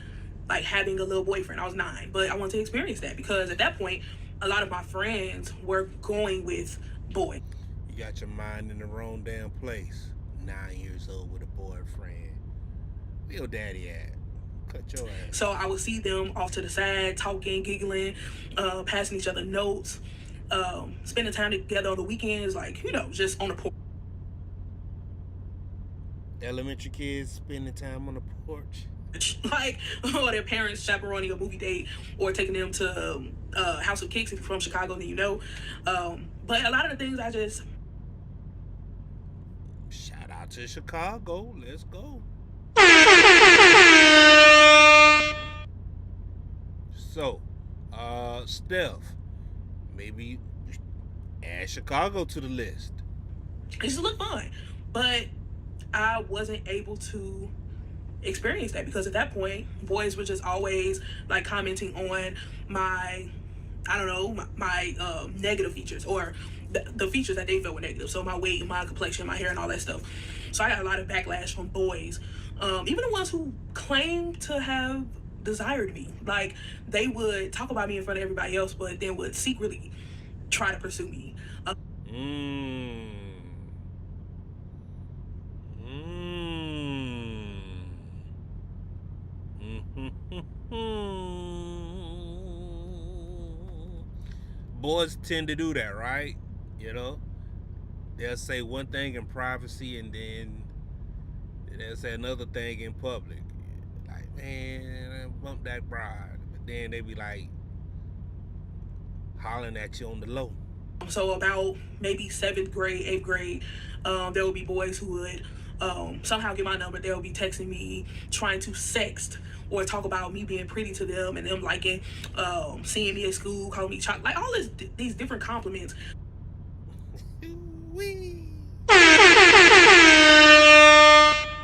Speaker 5: like having a little boyfriend. I was 9, but I wanted to experience that because at that point, a lot of my friends were going with boys.
Speaker 1: You got your mind in the wrong damn place. 9 years old with a boyfriend. Where your daddy at? Cut your ass.
Speaker 5: So I would see them off to the side, talking, giggling, passing each other notes, spending time together on the weekends, like, just on the porch.
Speaker 1: Elementary kids spending time on the porch.
Speaker 5: Like, or their parents chaperoning a movie date or taking them to House of Kicks. If you're from Chicago, then you know. But a lot of the things I just...
Speaker 1: Shout out to Chicago. Let's go. So, Steph, maybe add Chicago to the list.
Speaker 5: It just looked fun. But I wasn't able to experience that because at that point, boys were just always like commenting on my, I don't know, my negative features or the features that they felt were negative. So my weight, my complexion, my hair, and all that stuff. So I got a lot of backlash from boys, even the ones who claimed to have desired me. Like they would talk about me in front of everybody else, but then would secretly try to pursue me.
Speaker 1: Boys tend to do that, right? They'll say one thing in privacy and then they'll say another thing in public. Like, man, bump that bride. But then they be like hollering at you on the low.
Speaker 5: So about maybe 7th grade, 8th grade, there would be boys who would somehow get my number. They'll be texting me, trying to sext or talk about me being pretty to them and them liking seeing me at school, calling me chocolate, like all these different compliments.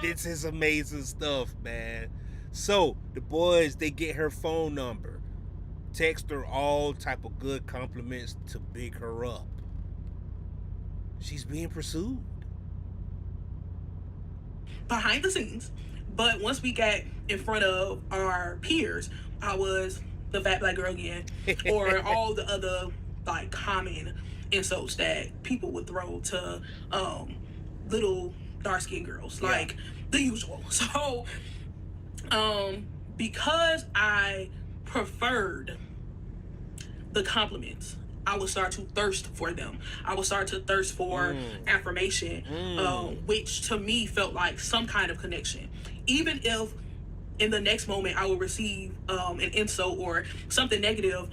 Speaker 1: This is amazing stuff, man. So the boys, they get her phone number, text her all type of good compliments to big her up. She's being pursued
Speaker 5: behind the scenes. But once we got in front of our peers, I was the fat black girl again, or all the other like common insults that people would throw to little dark-skinned girls, like the usual. So because I preferred the compliments, I would start to thirst for them. I would start to thirst for affirmation, which to me felt like some kind of connection. Even if in the next moment I would receive an insult or something negative,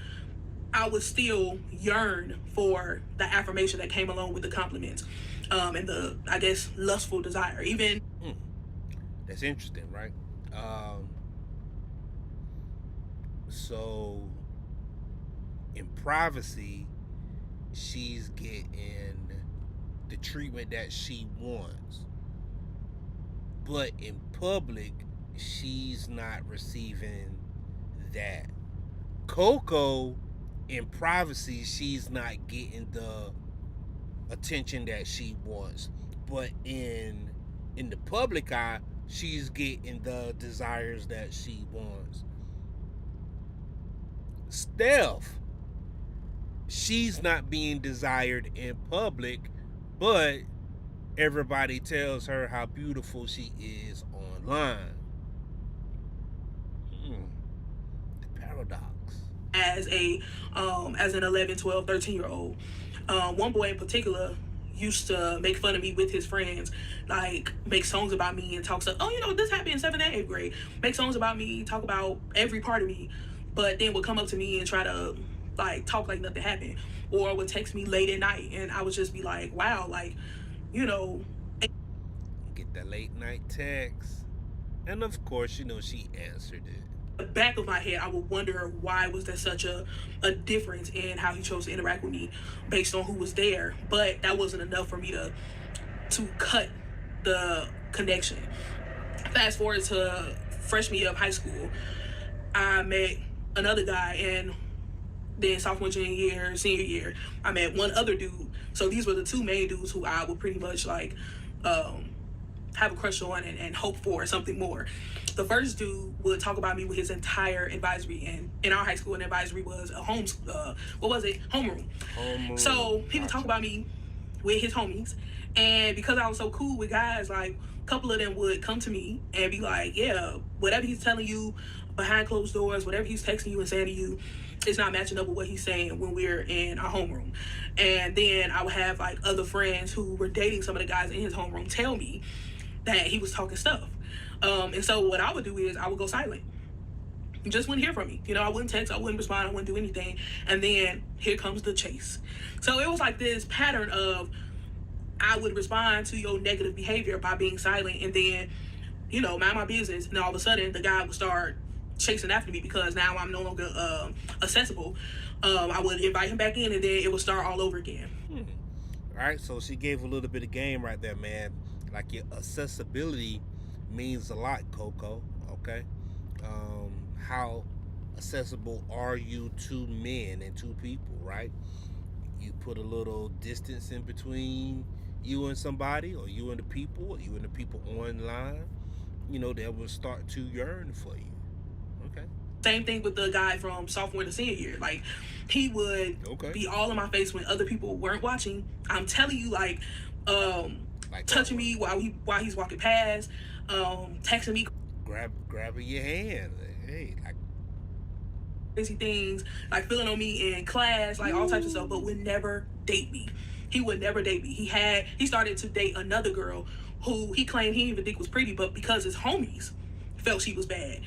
Speaker 5: I would still yearn for the affirmation that came along with the compliments and the, I guess, lustful desire. Even
Speaker 1: that's interesting, right? So in privacy, she's getting the treatment that she wants, but in public, she's not receiving that Coco, in privacy, she's not getting the attention that she wants, but in the public eye, she's getting the desires that she wants. Steph, she's not being desired in public, but everybody tells her how beautiful she is online. The paradox.
Speaker 5: As an 11, 12, 13-year-old. One boy in particular used to make fun of me with his friends, like make songs about me and talk stuff. Oh, this happened in 7th and 8th grade. Make songs about me, talk about every part of me, but then would come up to me and try to like talk like nothing happened, or would text me late at night, and I would just be like, wow, like,
Speaker 1: Get that late night text, and of course, she answered it.
Speaker 5: The back of my head, I would wonder why was there such a difference in how he chose to interact with me based on who was there. But that wasn't enough for me to cut the connection. Fast forward to freshman year of high school, I met another guy, and then sophomore, junior year, senior year, I met one other dude. So these were the two main dudes who I would pretty much like have a crush on and hope for something more. The first dude would talk about me with his entire advisory, and in our high school, an advisory was a homeroom. So he would talk about me with his homies, and because I was so cool with guys, like a couple of them would come to me and be like, yeah, whatever he's telling you behind closed doors, whatever he's texting you and saying to you, it's not matching up with what he's saying when we're in our homeroom. And then I would have like other friends who were dating some of the guys in his homeroom tell me that he was talking stuff. And so what I would do is I would go silent. You just wouldn't hear from me. I wouldn't text, I wouldn't respond, I wouldn't do anything. And then here comes the chase. So it was like this pattern of I would respond to your negative behavior by being silent, and then, mind my business. And all of a sudden the guy would start chasing after me because now I'm no longer accessible. I would invite him back in, and then it would start all over again.
Speaker 1: All right, so she gave a little bit of game right there, man. Like, your accessibility means a lot, Coco. Okay, how accessible are you to men and to people, right? You put a little distance in between you and somebody, or you and the people, or you and the people online, they will start to yearn for you. Okay.
Speaker 5: Same thing with the guy from sophomore to senior year. Like, he would be all in my face when other people weren't watching. I'm telling you, like touching me while he's walking past, texting me,
Speaker 1: grabbing your hand, hey, like
Speaker 5: crazy things, like feeling on me in class, like all types of stuff, but would never date me. He would never date me. He started to date another girl who he claimed he didn't even think was pretty, but because his homies felt she was bad,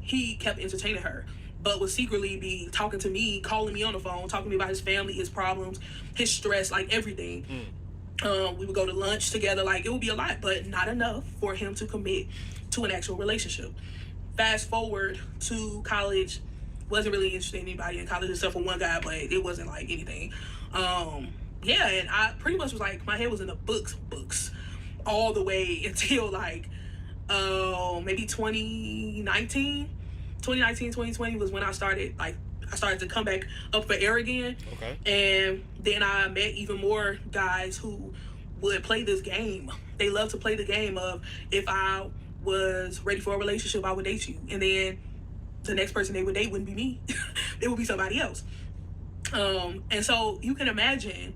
Speaker 5: he kept entertaining her, but would secretly be talking to me, calling me on the phone, talking to me about his family, his problems, his stress, like everything. We would go to lunch together, like it would be a lot, but not enough for him to commit to an actual relationship. Fast forward to college, wasn't really interested in anybody in college except for one guy, but it wasn't like anything. And I pretty much was like, my head was in the books all the way until like maybe 2019, 2020 was when I started to come back up for air again.
Speaker 1: Okay.
Speaker 5: And then I met even more guys who would play this game. They love to play the game of, if I was ready for a relationship, I would date you. And then the next person they would date wouldn't be me. It would be somebody else. And so you can imagine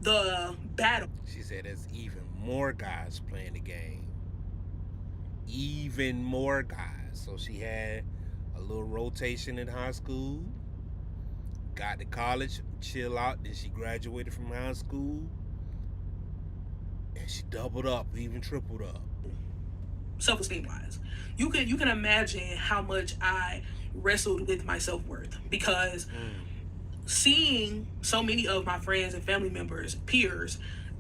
Speaker 5: the battle.
Speaker 1: She said there's even more guys playing the game. Even more guys. So she had a little rotation in high school, got to college, chill out, then she graduated from high school, and she doubled up, even tripled up.
Speaker 5: Self-esteem wise, you can imagine how much I wrestled with my self-worth, because seeing so many of my friends and family members, peers,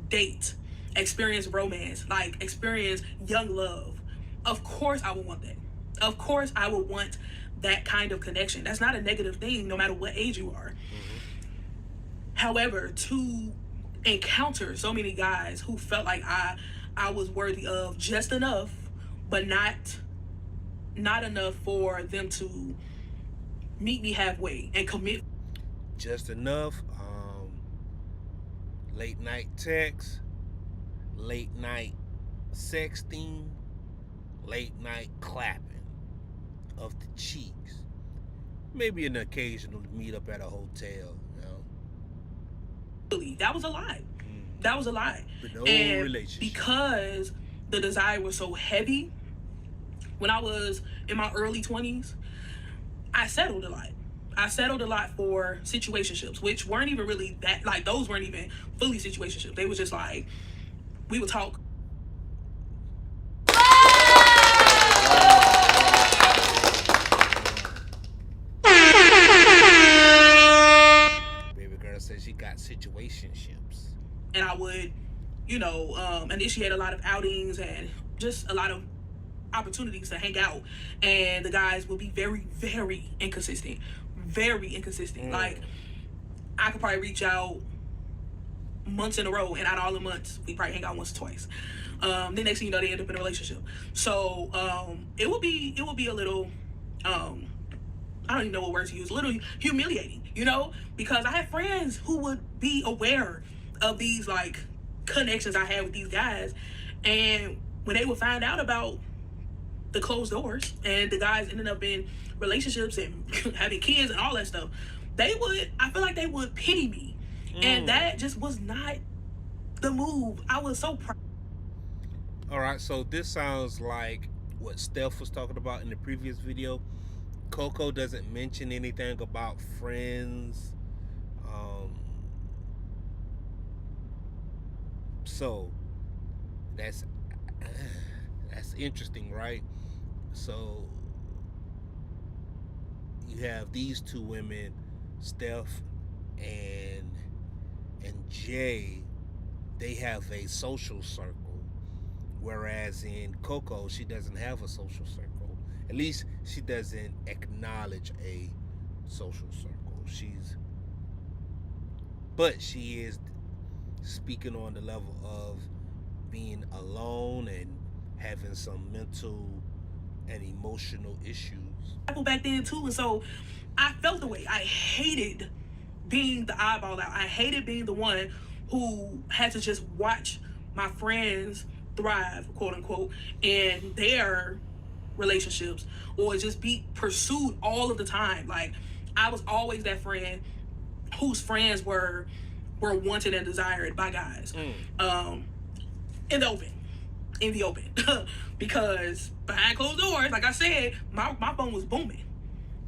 Speaker 5: date, experience romance, like experience young love, of course I would want that. Of course I would want that kind of connection. That's not a negative thing, no matter what age you are. However, to encounter so many guys who felt like I was worthy of just enough, but not enough for them to meet me halfway and commit.
Speaker 1: Just enough. Late night text, late night sexting, late night clapping of the cheeks. Maybe an occasional meet up at a hotel.
Speaker 5: That was a lie. That was a lie.
Speaker 1: But no
Speaker 5: And
Speaker 1: relationship.
Speaker 5: because the desire was so heavy, when I was in my early 20s, I settled a lot. I settled a lot for situationships, which weren't even really that, like, those weren't even fully situationships. They was just like, we would talk.
Speaker 1: Baby girl says she got situationships.
Speaker 5: And I would, initiate a lot of outings and just a lot of opportunities to hang out. And the guys would be very, very inconsistent. Very inconsistent. Like, I could probably reach out months in a row, and out of all the months, we probably hang out once or twice. The next thing you know, they end up in a relationship. So it would be a little, I don't even know what word to use, a little humiliating, because I had friends who would be aware of these like connections I had with these guys, and when they would find out about the closed doors and the guys ended up in relationships and having kids and all that stuff, I feel like they would pity me. And that just was not the move. I was so proud.
Speaker 1: All right, so this sounds like what Steph was talking about in the previous video. Coco doesn't mention anything about friends. So that's interesting, right? So you have these two women, Steph and Jay. They have a social circle, whereas in Coco, she doesn't have a social circle. At least she doesn't acknowledge a social circle. But she is speaking on the level of being alone and having some mental and emotional issues.
Speaker 5: Back then too, and so I felt the way. I hated being the eyeball out. I hated being the one who had to just watch my friends thrive, quote unquote, in their relationships, or just be pursued all of the time. Like, I was always that friend whose friends were wanted and desired by guys. In the open. Because behind closed doors, like I said, my phone was booming.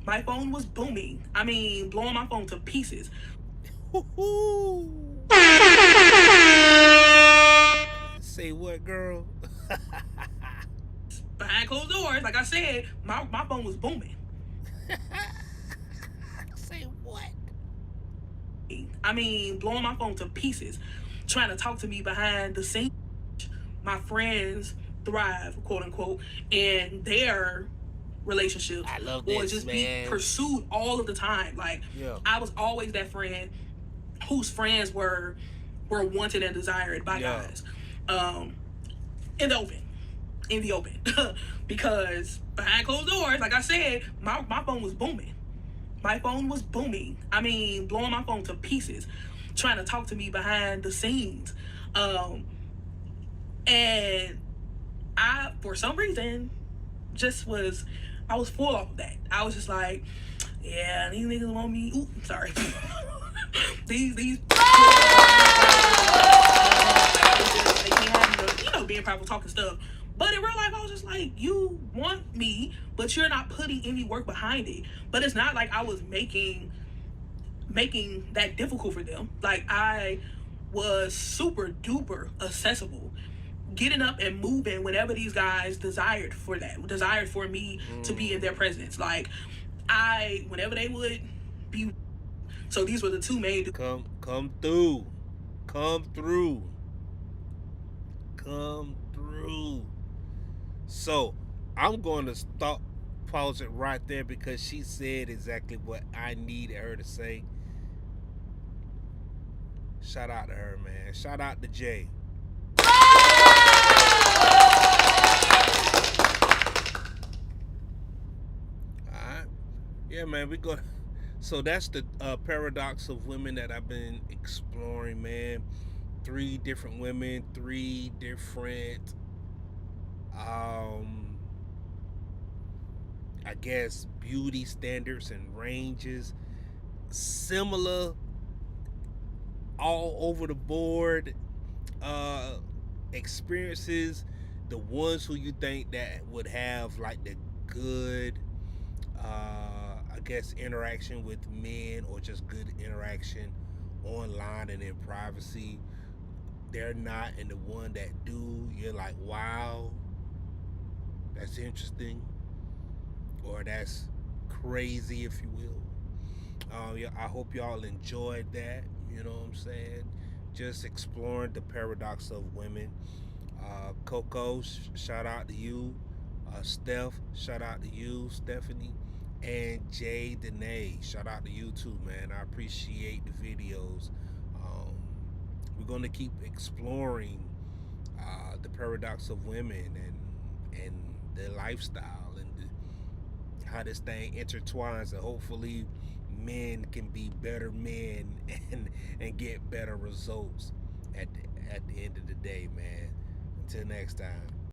Speaker 5: My phone was booming. I mean, blowing my phone to pieces.
Speaker 1: Say what, girl?
Speaker 5: Behind closed doors, like I said, my phone was booming.
Speaker 1: Say what?
Speaker 5: I mean, blowing my phone to pieces, trying to talk to me behind the scenes. My friends thrive, quote unquote, in their relationships,
Speaker 1: I love this,
Speaker 5: or just
Speaker 1: man.
Speaker 5: be pursued all of the time. Like, I was always that friend whose friends were wanted and desired by guys. In the open. Because behind closed doors, like I said, my phone was booming. My phone was booming. I mean, blowing my phone to pieces, trying to talk to me behind the scenes. And I, for some reason, I was full off of that. I was just like, yeah, these niggas want me. Ooh, sorry. these they can't have me, being proper talking stuff. But in real life, I was just like, you want me, but you're not putting any work behind it. But it's not like I was making that difficult for them. Like, I was super duper accessible, getting up and moving whenever these guys desired for me to be in their presence. Like, whenever they would be. So these were the two main.
Speaker 1: Come through. So I'm going to pause it right there because she said exactly what I needed her to say. Shout out to her, man. Shout out to Jay. Alright. Yeah, man, we go. So that's the paradox of women that I've been exploring, man. Three different women, three different, um, I guess, beauty standards and ranges, similar all over the board uh experiences. The ones who you think that would have like the good I guess interaction with men, or just good interaction online and in privacy, they're not. And the one that do, you're like, wow, that's interesting, or that's crazy, if you will. Yeah, I hope y'all enjoyed that. You know what I'm saying? Just exploring the paradox of women. Coco, shout out to you. Steph, shout out to you. Stephanie. And Jay Danae, shout out to you too, man. I appreciate the videos. Um, we're going to keep exploring the paradox of women and their lifestyle, and how this thing intertwines, and hopefully men can be better men and get better results at the end of the day, man. Until next time.